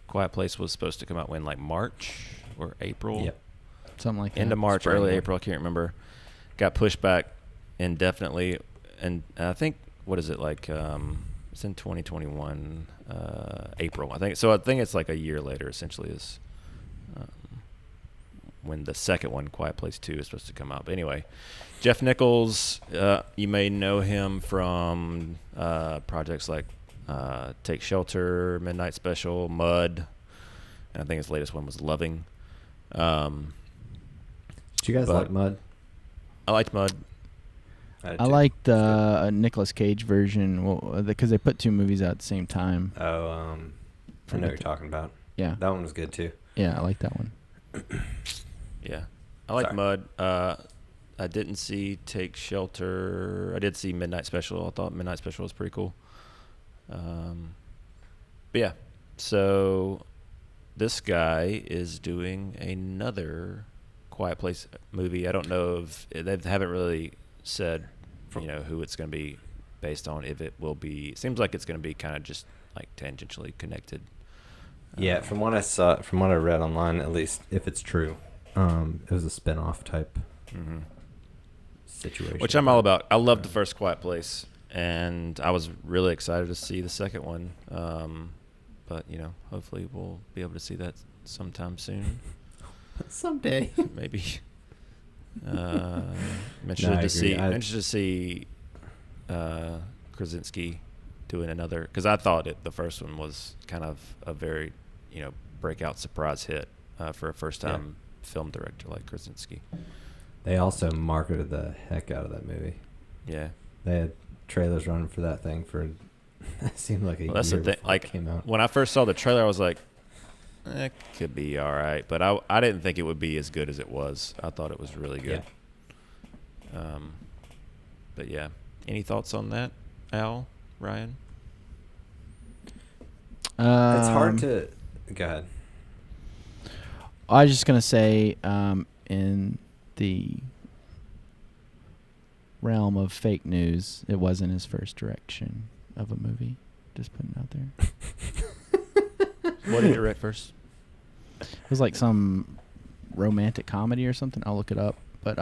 Quiet Place was supposed to come out when, like March or April. Yep. Something like that. End of March, Spring, early yeah. April. I can't remember. Got pushed back indefinitely, and I think what is it like? It's in 2021 April. I think so. I think it's like a year later. Essentially, is when the second one, Quiet Place 2, is supposed to come out. But anyway, Jeff Nichols, you may know him from projects like Take Shelter, Midnight Special, Mud, and I think his latest one was Loving. Did you guys like Mud? I liked Mud. I liked the Nicolas Cage version because they put 2 movies out at the same time. I know what you're talking about. Yeah. That one was good too. Yeah, I like that one. Yeah. I like Sorry. Mud. I didn't see Take Shelter. I did see Midnight Special. I thought Midnight Special was pretty cool. But yeah. So this guy is doing another Quiet Place movie. I don't know if they haven't really said, who it's going to be based on. If it will be, it seems like it's going to be kind of just like tangentially connected. Yeah, from what I read online, at least if it's true, it was a spin-off type situation. Which I'm all about. I loved the first Quiet Place, and I was really excited to see the second one. But hopefully we'll be able to see that sometime soon. Someday, maybe. I'm interested to see Krasinski doing another, because I thought the first one was kind of a very breakout surprise hit for a first-time film director like Krasinski. They also marketed the heck out of that movie. Yeah, they had trailers running for that thing for it seemed like a year that's the thing. before it came out. When I first saw the trailer, I was like, it could be all right, but I didn't think it would be as good as it was. I thought it was really good. Yeah. But yeah, any thoughts on that, Al, Ryan? It's hard to go ahead. I was just gonna say, in the realm of fake news, it wasn't his first direction of a movie. Just putting it out there. What did you direct first? It was like some romantic comedy or something. I'll look it up. But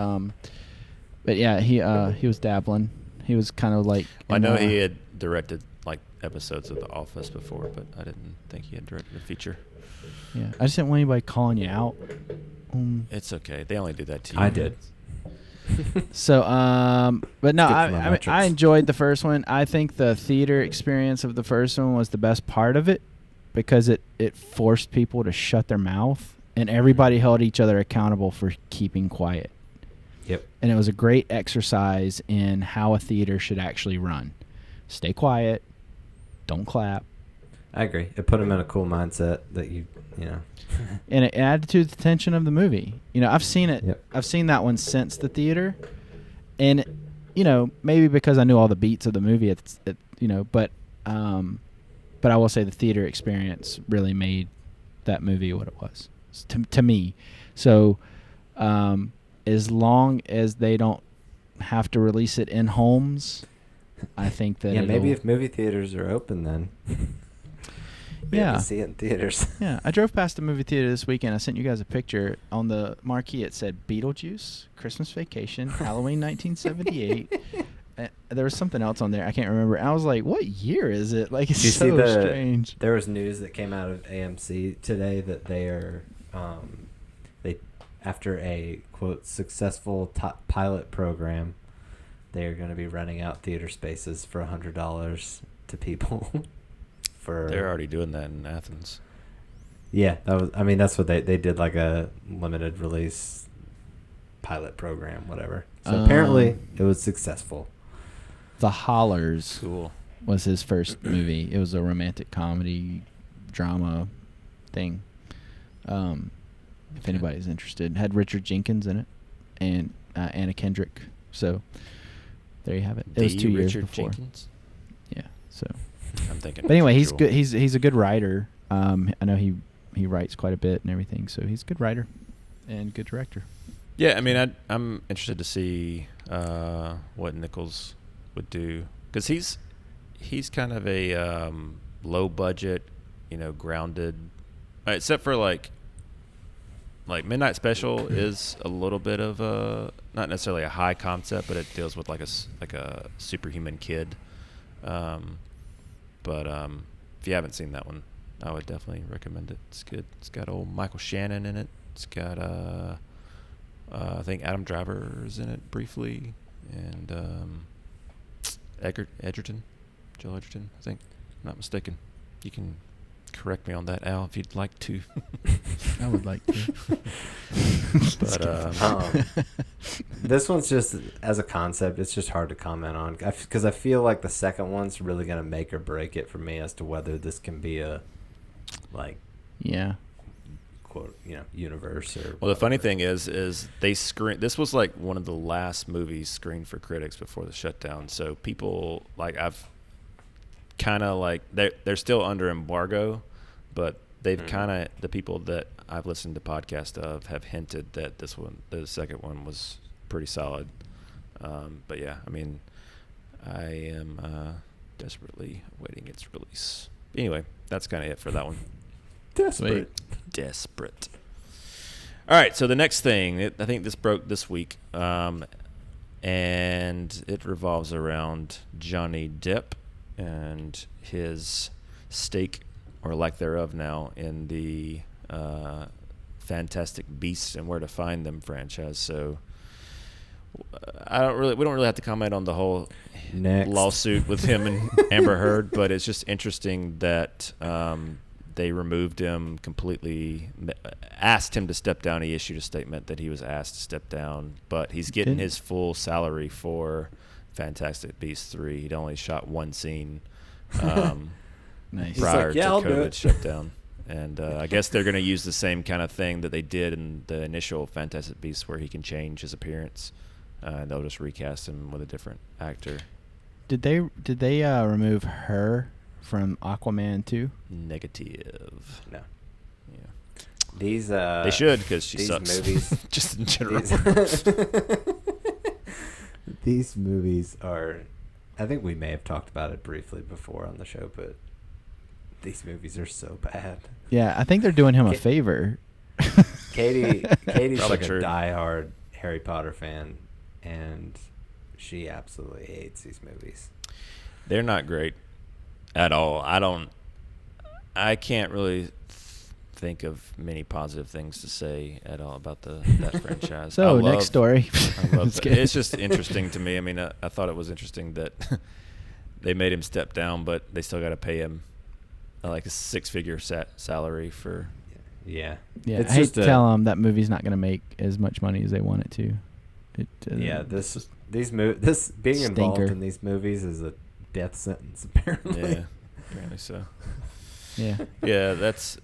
yeah, he was dabbling. He was kind of like. I know he had directed like episodes of The Office before, but I didn't think he had directed a feature. Yeah, I just didn't want anybody calling you out. It's okay. They only do that to you. I did. So, but no, I enjoyed the first one. I think the theater experience of the first one was the best part of it because it forced people to shut their mouth and everybody held each other accountable for keeping quiet. Yep. And it was a great exercise in how a theater should actually run. Stay quiet. Don't clap. I agree. It put him in a cool mindset that you know. And it added to the tension of the movie. I've seen it. Yep. I've seen that one since the theater, and maybe because I knew all the beats of the movie. But I will say the theater experience really made that movie what it was to me. So, as long as they don't have to release it in homes, I think that maybe if movie theaters are open then. Yeah, to see it in theaters. Yeah, I drove past a movie theater this weekend. I sent you guys a picture. On the marquee, it said Beetlejuice, Christmas Vacation, Halloween 1978. There was something else on there. I can't remember. I was like, what year is it? Like, it's so strange. There was news that came out of AMC today that they are, after a, quote, successful pilot program, they are going to be renting out theater spaces for $100 to people. They're already doing that in Athens. Yeah, that's what they did, like a limited release pilot program, whatever. So apparently it was successful. The Hollers Cool. was his first movie. It was a romantic comedy drama thing. If anybody's interested, had Richard Jenkins in it and Anna Kendrick. So there you have it. It was 2 years Richard before. Jenkins? Yeah. So. I'm thinking. But anyway, he's good. He's a good writer. I know he writes quite a bit and everything. So he's a good writer and good director. Yeah, I mean, I'm interested to see what Nichols would do because he's kind of a low budget, grounded. Except for like Midnight Special is a little bit of a not necessarily a high concept, but it deals with like a superhuman kid. But if you haven't seen that one, I would definitely recommend it. It's good. It's got old Michael Shannon in it. It's got I think Adam Driver is in it briefly, and Joel Edgerton, I think. If I'm not mistaken. You can correct me on that, Al, if you'd like to. I would like to. But This one's just, as a concept, it's just hard to comment on. Because I feel like the second one's really going to make or break it for me as to whether this can be a, like, Yeah. quote, universe or well, the funny whatever. thing is they screen. This was like one of the last movies screened for critics before the shutdown. So people, like, I've kind of like, they're still under embargo, but they've kind of, the people that I've listened to podcasts of have hinted that the second one was pretty solid. But yeah, I mean, I am desperately awaiting its release. Anyway, that's kind of it for that one. Desperate. Desperate. All right, so the next thing, I think this broke this week, and it revolves around Johnny Depp and his stake, or lack thereof now, in the Fantastic Beasts and Where to Find Them franchise. So we don't really have to comment on the whole Next. lawsuit with him and Amber Heard, but it's just interesting that they removed him completely, asked him to step down. He issued a statement that he was asked to step down, but he's getting his full salary for Fantastic Beasts 3. He'd only shot one scene Nice. prior like, "Yeah, to I'll do COVID it." shutdown. And I guess they're going to use the same kind of thing that they did in the initial Fantastic Beasts, where he can change his appearance. And they'll just recast him with a different actor. Did they remove her from Aquaman 2? Negative. No. Yeah. These They should, because she these sucks. movies- Just in general. These movies are, I think we may have talked about it briefly before on the show, but these movies are so bad. Yeah, I think they're doing him a Ka- favor. Katie's Probably like true. a diehard Harry Potter fan, and she absolutely hates these movies. They're not great at all. I can't really think of many positive things to say at all about that franchise. So, next story. I love Just that. kidding. It's just interesting to me. I mean, I thought it was interesting that they made him step down, but they still got to pay him like a six-figure salary for. Yeah. Yeah, It's I hate just to tell them that movie's not going to make as much money as they want it to. Yeah, this being involved stinker. in these movies is a death sentence, apparently. Yeah, apparently so. Yeah. Yeah, that's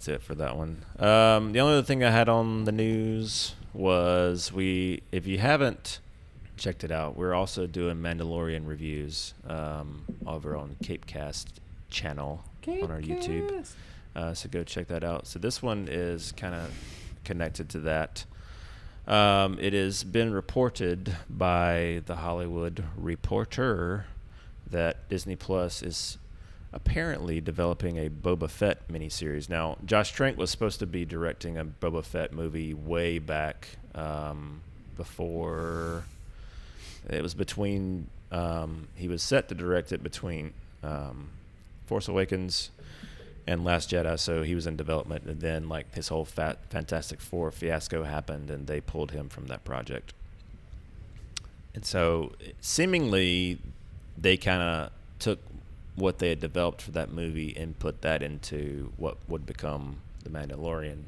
it for that one. The only other thing I had on the news was if you haven't checked it out, we're also doing Mandalorian reviews over on Capecast channel on our YouTube. So go check that out. So this one is kind of connected to that. It has been reported by The Hollywood Reporter that Disney Plus is apparently developing a Boba Fett miniseries. Now, Josh Trank was supposed to be directing a Boba Fett movie way back before. It was between. He was set to direct it between Force Awakens and Last Jedi, so he was in development, and then like his whole Fantastic Four fiasco happened, and they pulled him from that project. And so, seemingly, they kind of took what they had developed for that movie and put that into what would become The Mandalorian.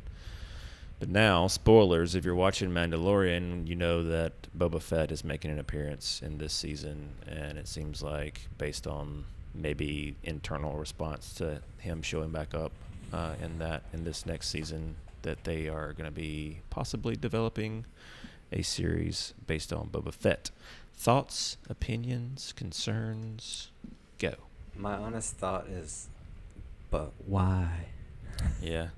But now, spoilers, if you're watching Mandalorian, you know that Boba Fett is making an appearance in this season, and it seems like, based on maybe internal response to him showing back up in this next season, that they are going to be possibly developing a series based on Boba Fett. Thoughts, opinions, concerns? Go. My honest thought is, but why? Yeah.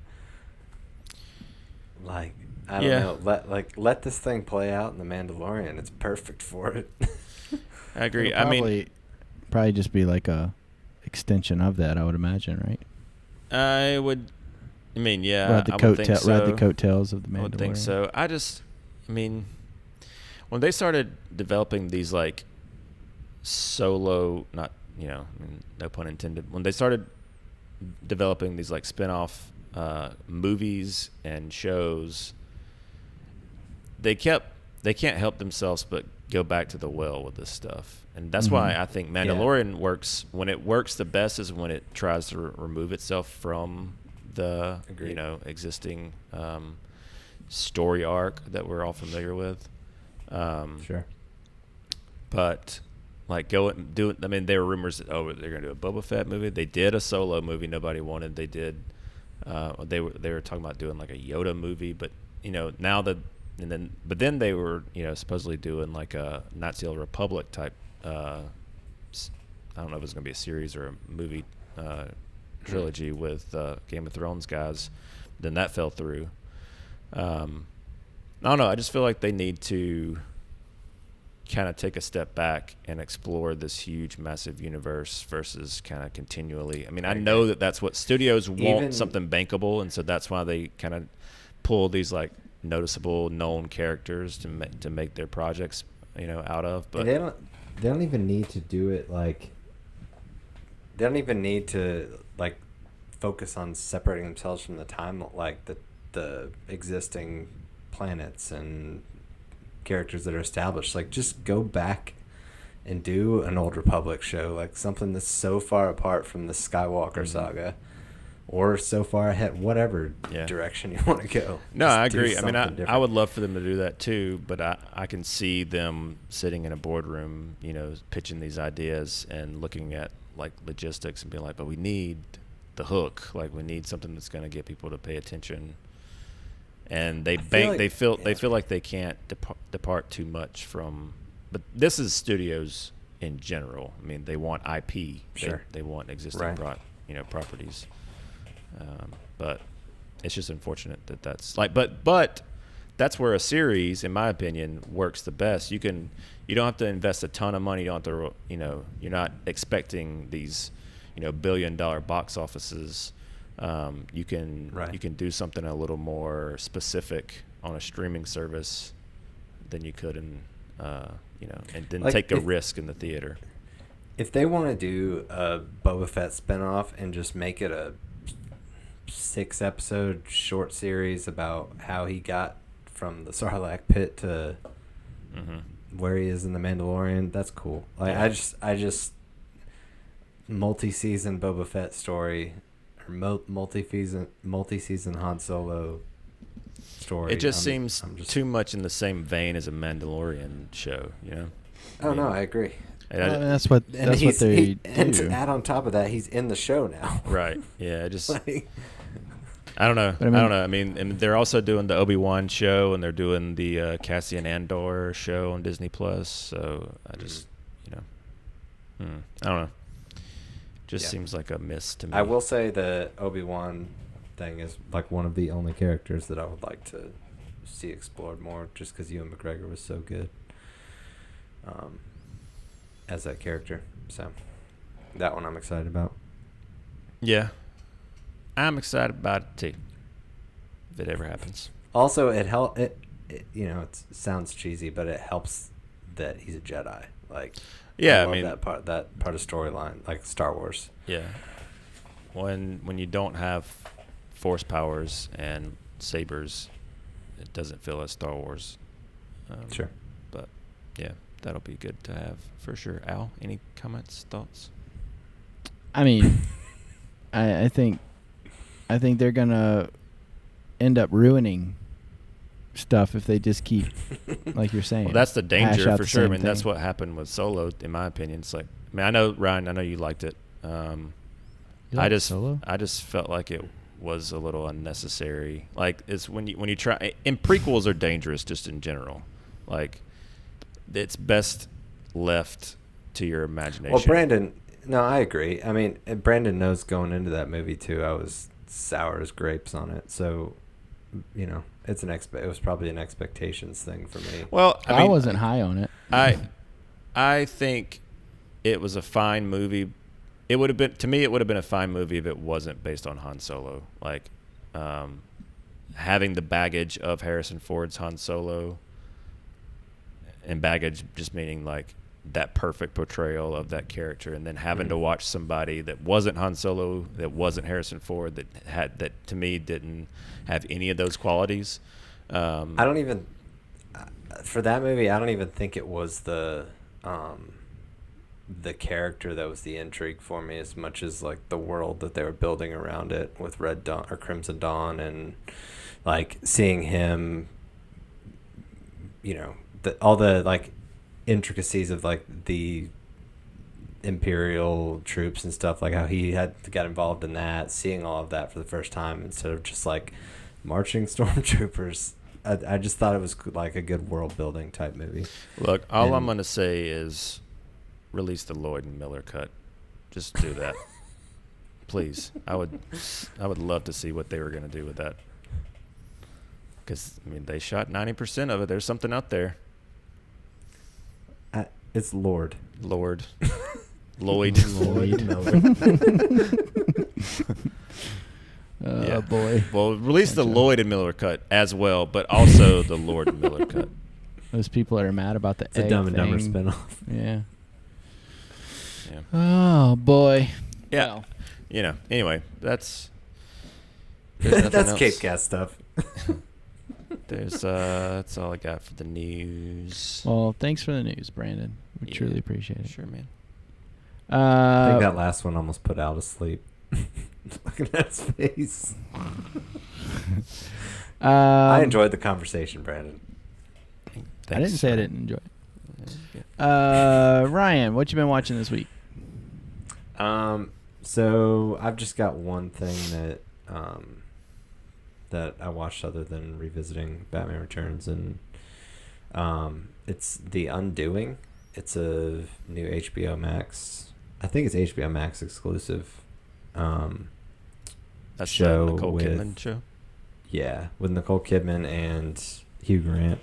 Like, I don't know. Let this thing play out in The Mandalorian. It's perfect for it. I agree. It'll I mean, probably just be like a extension of that, I would imagine, right? yeah, Ride the I would think so. Ride the coattails of the Mandalorian. I would think so. I mean, when they started developing these like solo, not, no pun intended, when they started developing these like spin-off movies and shows, they can't help themselves but go back to the well with this stuff. And that's why I think Mandalorian works. When it works the best is when it tries to remove itself from the existing story arc that we're all familiar with. Sure. But like go and do it. I mean, there were rumors that they're going to do a Boba Fett movie. They did a Solo movie nobody wanted. They did. They were talking about doing like a Yoda movie, but but then they were supposedly doing like a Knights of the Old Republic type. I don't know if it's going to be a series or a movie trilogy with Game of Thrones guys. Then that fell through. I don't know. I just feel like they need to kind of take a step back and explore this huge, massive universe versus kind of continually. I mean, I know that that's what studios want, something bankable, and so that's why they kind of pull these like noticeable, known characters to make their projects, out of. But they don't even need to do it like. They don't even need to like focus on separating themselves from the time, like the existing planets and characters that are established. Like, just go back and do an Old Republic show, like something that's so far apart from the Skywalker saga, or so far ahead, whatever direction you want to go. No, I agree. I mean, I would love for them to do that too, but I can see them sitting in a boardroom, pitching these ideas and looking at like logistics and being like, but we need the hook. Like, we need something that's going to get people to pay attention. And they feel like they can't depart too much from. But this is studios in general. I mean, they want IP. Sure. They want existing properties. But it's just unfortunate that's like. But that's where a series, in my opinion, works the best. You don't have to invest a ton of money. You don't have to. You're not expecting these, $1 billion box offices. You can do something a little more specific on a streaming service than you could and then take a risk in the theater. If they want to do a Boba Fett spinoff and just make it a 6-episode short series about how he got from the Sarlacc pit to where he is in the Mandalorian, that's cool. Like, I just multi-season Boba Fett story. Multi-season Han Solo story. It just seems too much in the same vein as a Mandalorian show, Oh, no, I agree. And that's what they do. And to add on top of that, he's in the show now. Right. Yeah. Just. Like, I don't know. I don't know. I mean, and they're also doing the Obi-Wan show, and they're doing the Cassian Andor show on Disney Plus. So I just, I don't know. Just seems like a miss to me. I will say the Obi-Wan thing is like one of the only characters that I would like to see explored more, just because Ewan McGregor was so good as that character. So that one I'm excited about. Yeah, I'm excited about it too, if it ever happens. Also, it sounds cheesy, but it helps that he's a Jedi. Like. Yeah, I mean that part of storyline, like Star Wars. Yeah, when you don't have force powers and sabers, it doesn't feel as Star Wars. Sure, but yeah, that'll be good to have for sure. Al, any comments, thoughts? I mean, I think they're gonna end up ruining stuff if they just keep, like you're saying. Well, that's the danger for sure. I mean, thing. That's what happened with Solo, in my opinion. It's like, I mean, I know Ryan, I know you liked it. Solo? I just felt like it was a little unnecessary. Like, it's when you try, and prequels are dangerous just in general. Like, it's best left to your imagination. Well, Brandon, no, I agree. I mean, Brandon knows going into that movie too. I was sour as grapes on it, so it's it was probably an expectations thing for me. Well, I wasn't high on it. I think it was a fine movie. It would have been, to me, it would have been a fine movie if it wasn't based on Han Solo. Like, having the baggage of Harrison Ford's Han Solo, and baggage just meaning like that perfect portrayal of that character, and then having to watch somebody that wasn't Han Solo, that wasn't Harrison Ford, that to me didn't have any of those qualities. I don't even. for that movie, I don't even think it was the character that was the intrigue for me as much as like the world that they were building around it with Red Dawn or Crimson Dawn, and like seeing him, all the like intricacies of like the Imperial troops and stuff, like how he had to get involved in that, seeing all of that for the first time instead of just like marching stormtroopers. I just thought it was like a good world building type movie. Look, all I'm going to say is release the Lloyd and Miller cut. Just do that. Please. I would love to see what they were going to do with that. Because, I mean, they shot 90% of it. There's something out there. It's Lord. Lloyd. Lloyd Miller. Oh, boy. Well, release the Lloyd and Miller cut as well, but also the Lord and Miller cut. Those people that are mad about the It's egg a Dumb and Dumber thing. spinoff. Yeah. Yeah. Oh, boy. Yeah. Anyway, that's That's Cape Cast stuff. that's all I got for the news. Well, thanks for the news, Brandon. We truly appreciate it. Sure, man. I think that last one almost put Al to sleep. Looking at his face. I enjoyed the conversation, Brandon. I didn't say I didn't enjoy it. Ryan, what you been watching this week? So I've just got one thing that I watched other than revisiting Batman Returns, and it's The Undoing. It's a new HBO Max. I think it's HBO Max exclusive. That's show the Nicole with, Kidman show. Yeah, with Nicole Kidman and Hugh Grant.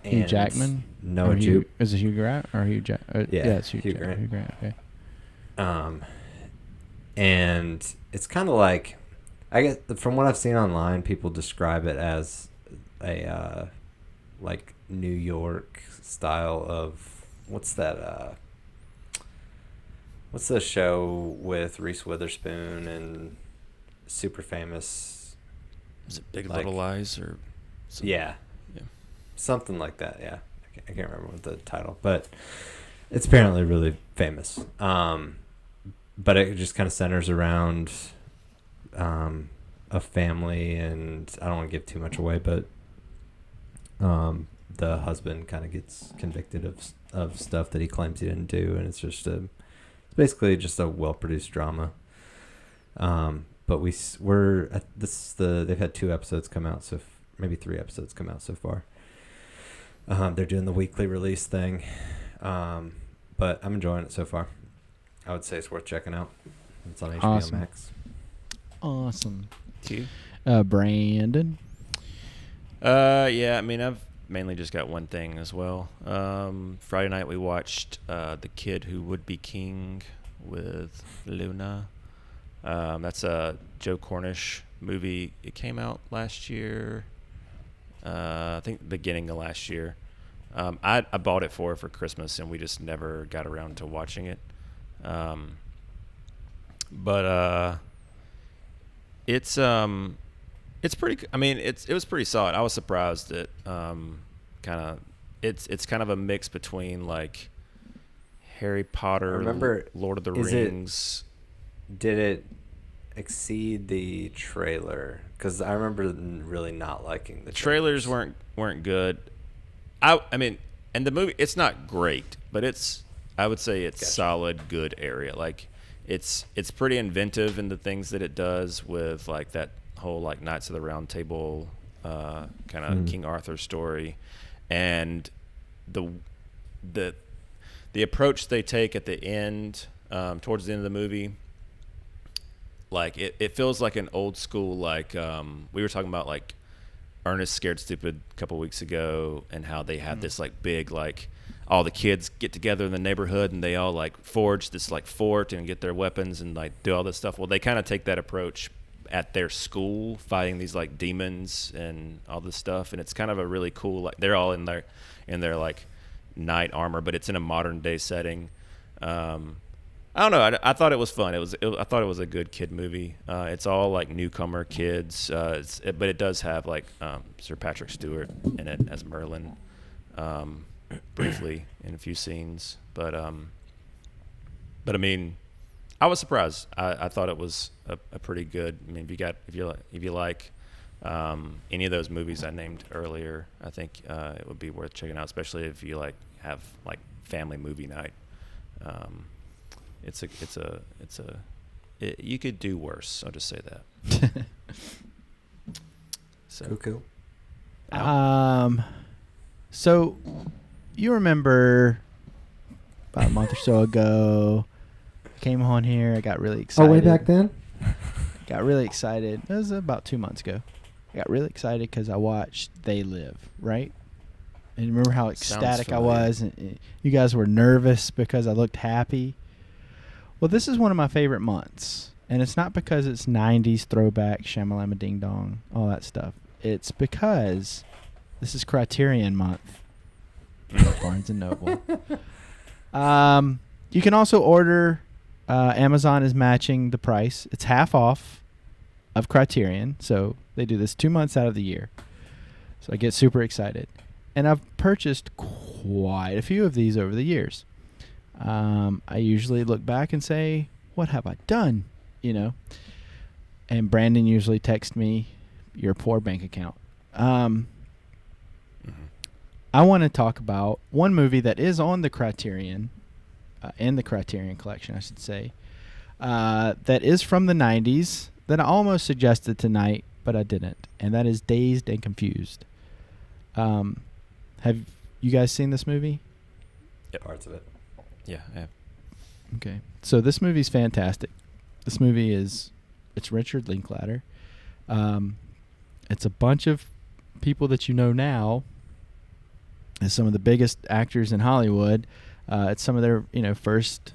Hugh Jackman? Noah Jupe. Is it Hugh Grant or Hugh Jackman? Yeah, it's Hugh Grant. Hugh Grant, okay. And it's kind of like, I guess from what I've seen online, people describe it as a like New York style of what's the show with Reese Witherspoon and super famous? Is it Big like, Little Lies or something? Yeah. Yeah. Something like that, yeah. I can't remember what the title, but it's apparently really famous. But it just kind of centers around a family, and I don't want to give too much away, but the husband kind of gets convicted of stuff that he claims he didn't do, and it's basically just a well-produced drama. But they've had 2 episodes come out, so maybe 3 episodes come out so far. They're doing the weekly release thing, but I'm enjoying it so far. I would say it's worth checking out. It's on HBO Max. Awesome. Q. Brandon. Yeah, I mean, I've mainly just got one thing as well. Friday night we watched The Kid Who Would Be King with Luna. That's a Joe Cornish movie. It came out last year. I think the beginning of last year. I bought it for Christmas, and we just never got around to watching it. But it's pretty. I mean, it was pretty solid. I was surprised that it's kind of a mix between like Harry Potter, Lord of the Rings. Did it exceed the trailer? Because I remember really not liking the trailers. weren't good. I mean, and the movie, it's not great, but I would say it's solid, good area. Like it's pretty inventive in the things that it does with like that whole like Knights of the Round Table kind of King Arthur story, and the approach they take at the end, towards the end of the movie. Like it feels like an old school, like we were talking about like Ernest Scared Stupid a couple weeks ago, and how they had this like big, like all the kids get together in the neighborhood and they all like forge this like fort and get their weapons and like do all this stuff. Well, they kind of take that approach at their school, fighting these like demons and all this stuff, and it's kind of a really cool, like they're all in their like knight armor, but it's in a modern day setting. I don't know. I thought it was fun. I thought it was a good kid movie. It's all like newcomer kids, but it does have like Sir Patrick Stewart in it as Merlin. briefly in a few scenes. But I mean, I was surprised. I thought it was a pretty good. I mean, if you like any of those movies I named earlier, I think it would be worth checking out, especially if you have family movie night. You could do worse. I'll just say that. So Cool. So you remember about a month or so ago, I came on here. I got really excited. Oh, way back then? Got really excited. It was about 2 months ago. I got really excited because I watched They Live, right? And remember how ecstatic I was? And you guys were nervous because I looked happy. Well, this is one of my favorite months. And it's not because it's 90s throwback, Shamalama Ding Dong, all that stuff. It's because this is Criterion month. Barnes & Noble. You can also order. Amazon is matching the price. It's half off of Criterion. So they do this 2 months out of the year. So I get super excited. And I've purchased quite a few of these over the years. I usually look back and say, what have I done? And Brandon usually texts me, your poor bank account. I want to talk about one movie that is on the Criterion, in the Criterion collection, I should say, that is from the 90s that I almost suggested tonight, but I didn't. And that is Dazed and Confused. Have you guys seen this movie? Yep. Parts of it. Yeah. Okay. So this movie's fantastic. This movie it's Richard Linklater. It's a bunch of people that you know now as some of the biggest actors in Hollywood. It's some of their first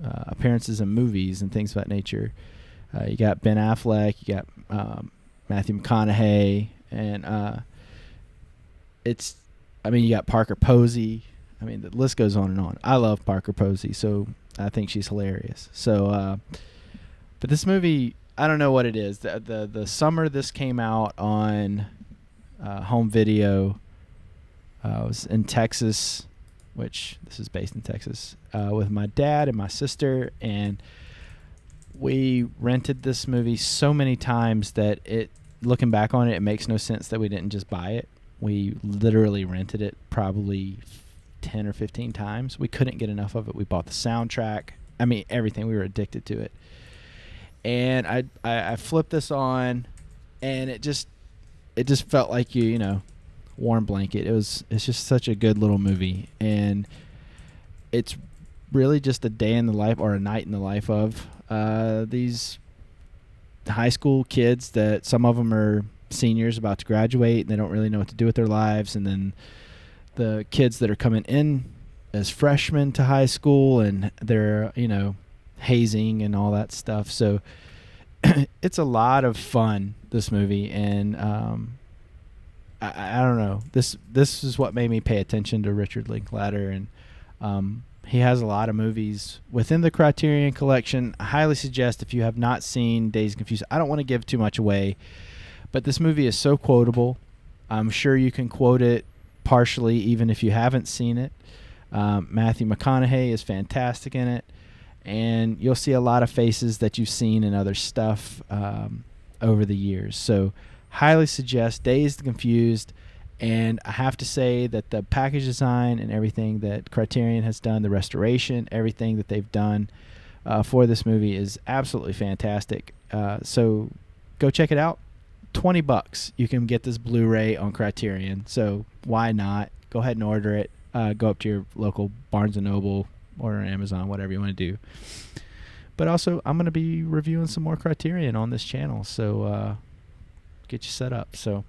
appearances in movies and things of that nature. You got Ben Affleck, you got Matthew McConaughey, and you got Parker Posey. I mean, the list goes on and on. I love Parker Posey, so I think she's hilarious. So, but this movie, I don't know what it is. The summer this came out on home video, I was in Texas, which this is based in Texas, with my dad and my sister, and we rented this movie so many times that looking back on it, it makes no sense that we didn't just buy it. We literally rented it probably 10 or 15 times. We couldn't get enough of it. We bought the soundtrack. I mean, everything. We were addicted to it. And I flipped this on, and it just felt like warm blanket. It's just such a good little movie, and it's really just a day in the life or a night in the life of these high school kids that some of them are seniors about to graduate and they don't really know what to do with their lives, and then the kids that are coming in as freshmen to high school and they're hazing and all that stuff. So it's a lot of fun, this movie, and I don't know, this is what made me pay attention to Richard Linklater, and he has a lot of movies within the Criterion collection. I highly suggest, if you have not seen Dazed and Confused, I don't want to give too much away, but this movie is so quotable. I'm sure you can quote it partially even if you haven't seen it. Matthew McConaughey is fantastic in it, and you'll see a lot of faces that you've seen in other stuff over the years. So highly suggest Dazed and Confused. And I have to say that the package design and everything that Criterion has done, the restoration, everything that they've done for this movie is absolutely fantastic. So go check it out. $20. You can get this Blu-ray on Criterion. So why not? Go ahead and order it. Go up to your local Barnes & Noble, order on Amazon, whatever you want to do. But also, I'm going to be reviewing some more Criterion on this channel. So get you set up. So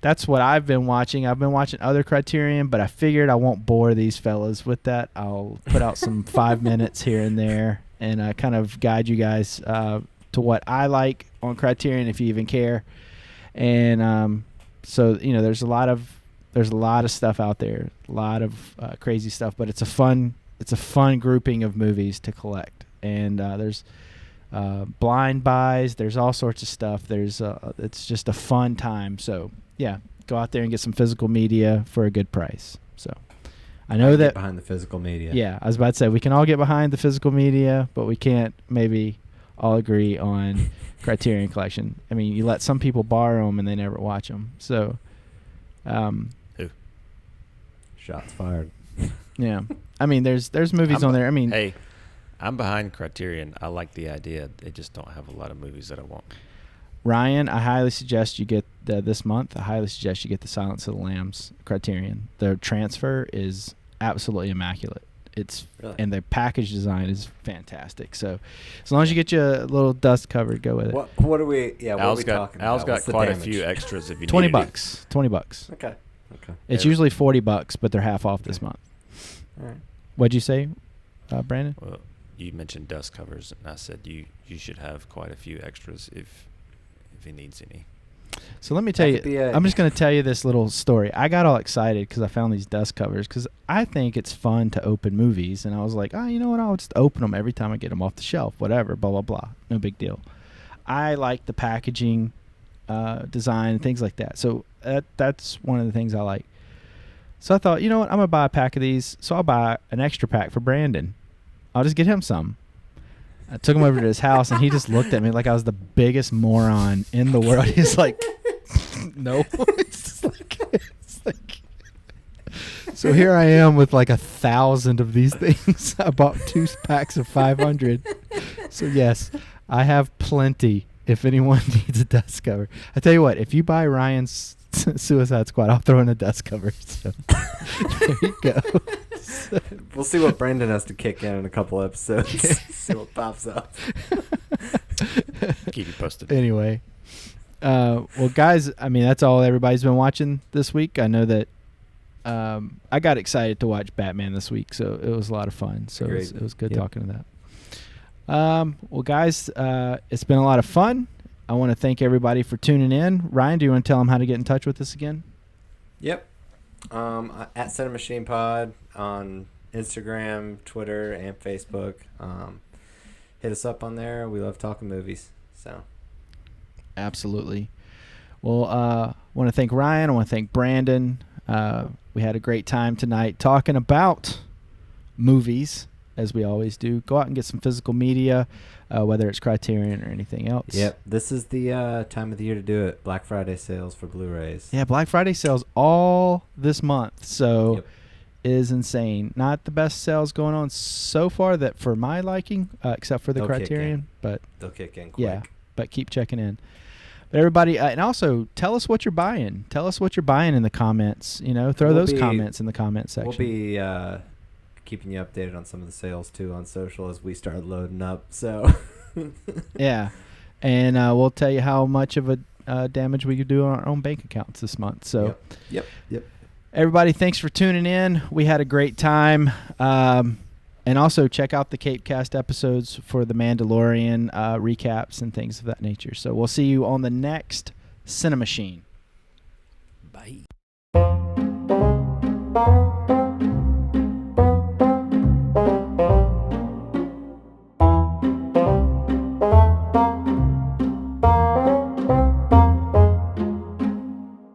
that's what I've been watching. I've been watching other Criterion, but I figured I won't bore these fellas with that. I'll put out some 5 minutes here and there and kind of guide you guys to what I like on Criterion, if you even care. And so there's a lot of stuff out there, a lot of crazy stuff, but it's a fun grouping of movies to collect. And there's blind buys, there's all sorts of stuff. It's just a fun time. So yeah, go out there and get some physical media for a good price. So I know that behind the physical media. Yeah, I was about to say we can all get behind the physical media, but we can't maybe all agree on Criterion Collection. I mean, you let some people borrow them and they never watch them. So, Who? Shots fired. yeah. I mean, there's movies on there. I mean, Hey, I'm behind Criterion. I like the idea. They just don't have a lot of movies that I want. Ryan, I highly suggest you get this month. I highly suggest you get the Silence of the Lambs Criterion. Their transfer is absolutely immaculate. It's Really? And the package design is fantastic. So, as long as you get your little dust covered, go with it. What are we? Yeah, what are we talking Al's about? got What's the quite a damage? few extras if you $20 need it. bucks. $20. Okay. It's usually $40, but they're half off this month. All right. What'd you say, Brandon? Well, you mentioned dust covers, and I said you should have quite a few extras if he needs any. So let me tell That could be you, a- I'm just going to tell you this little story. I got all excited because I found these dust covers because I think it's fun to open movies. And I was like, you know what? I'll just open them every time I get them off the shelf, whatever, blah, blah, blah. No big deal. I like the packaging design and things like that. So that's one of the things I like. So I thought, you know what? I'm going to buy a pack of these. So I'll buy an extra pack for Brandon. I'll just get him some. I took him over to his house, and he just looked at me like I was the biggest moron in the world. He's like, no. it's like. So here I am with like 1,000 of these things. I bought 2 packs of 500. So yes, I have plenty if anyone needs a dust cover. I tell you what, if you buy Ryan's Suicide Squad, I'll throw in a dust cover. So there you go. We'll see what Brandon has to kick in a couple episodes. See what pops up. Keep you posted. Anyway, well, guys, I mean, that's all everybody's been watching this week. I know that I got excited to watch Batman this week, so it was a lot of fun. So it was good talking to that. Well, guys, it's been a lot of fun. I want to thank everybody for tuning in. Ryan, do you want to tell them how to get in touch with us again? Yep. At Cinemachine Pod on Instagram, Twitter, and Facebook. Hit us up on there. We love talking movies. So. Absolutely. Well, I want to thank Ryan. I want to thank Brandon. We had a great time tonight talking about movies, as we always do. Go out and get some physical media, whether it's Criterion or anything else. Yep. This is the time of the year to do it. Black Friday sales for Blu-rays. Yeah, Black Friday sales all this month. So Yep. it is insane. Not the best sales going on so far that for my liking, except for the They'll kick Criterion. in. But They'll kick in quick. yeah, but keep checking in. But everybody, and also tell us what you're buying. Tell us what you're buying in the comments. You know, throw those comments in the comment section. We'll be keeping you updated on some of the sales too on social as we start loading up. So yeah, and we'll tell you how much of a damage we could do on our own bank accounts this month. So yep. everybody, thanks for tuning in. We had a great time. And also check out the Capecast episodes for the Mandalorian recaps and things of that nature. So we'll see you on the next Cinemachine. Bye.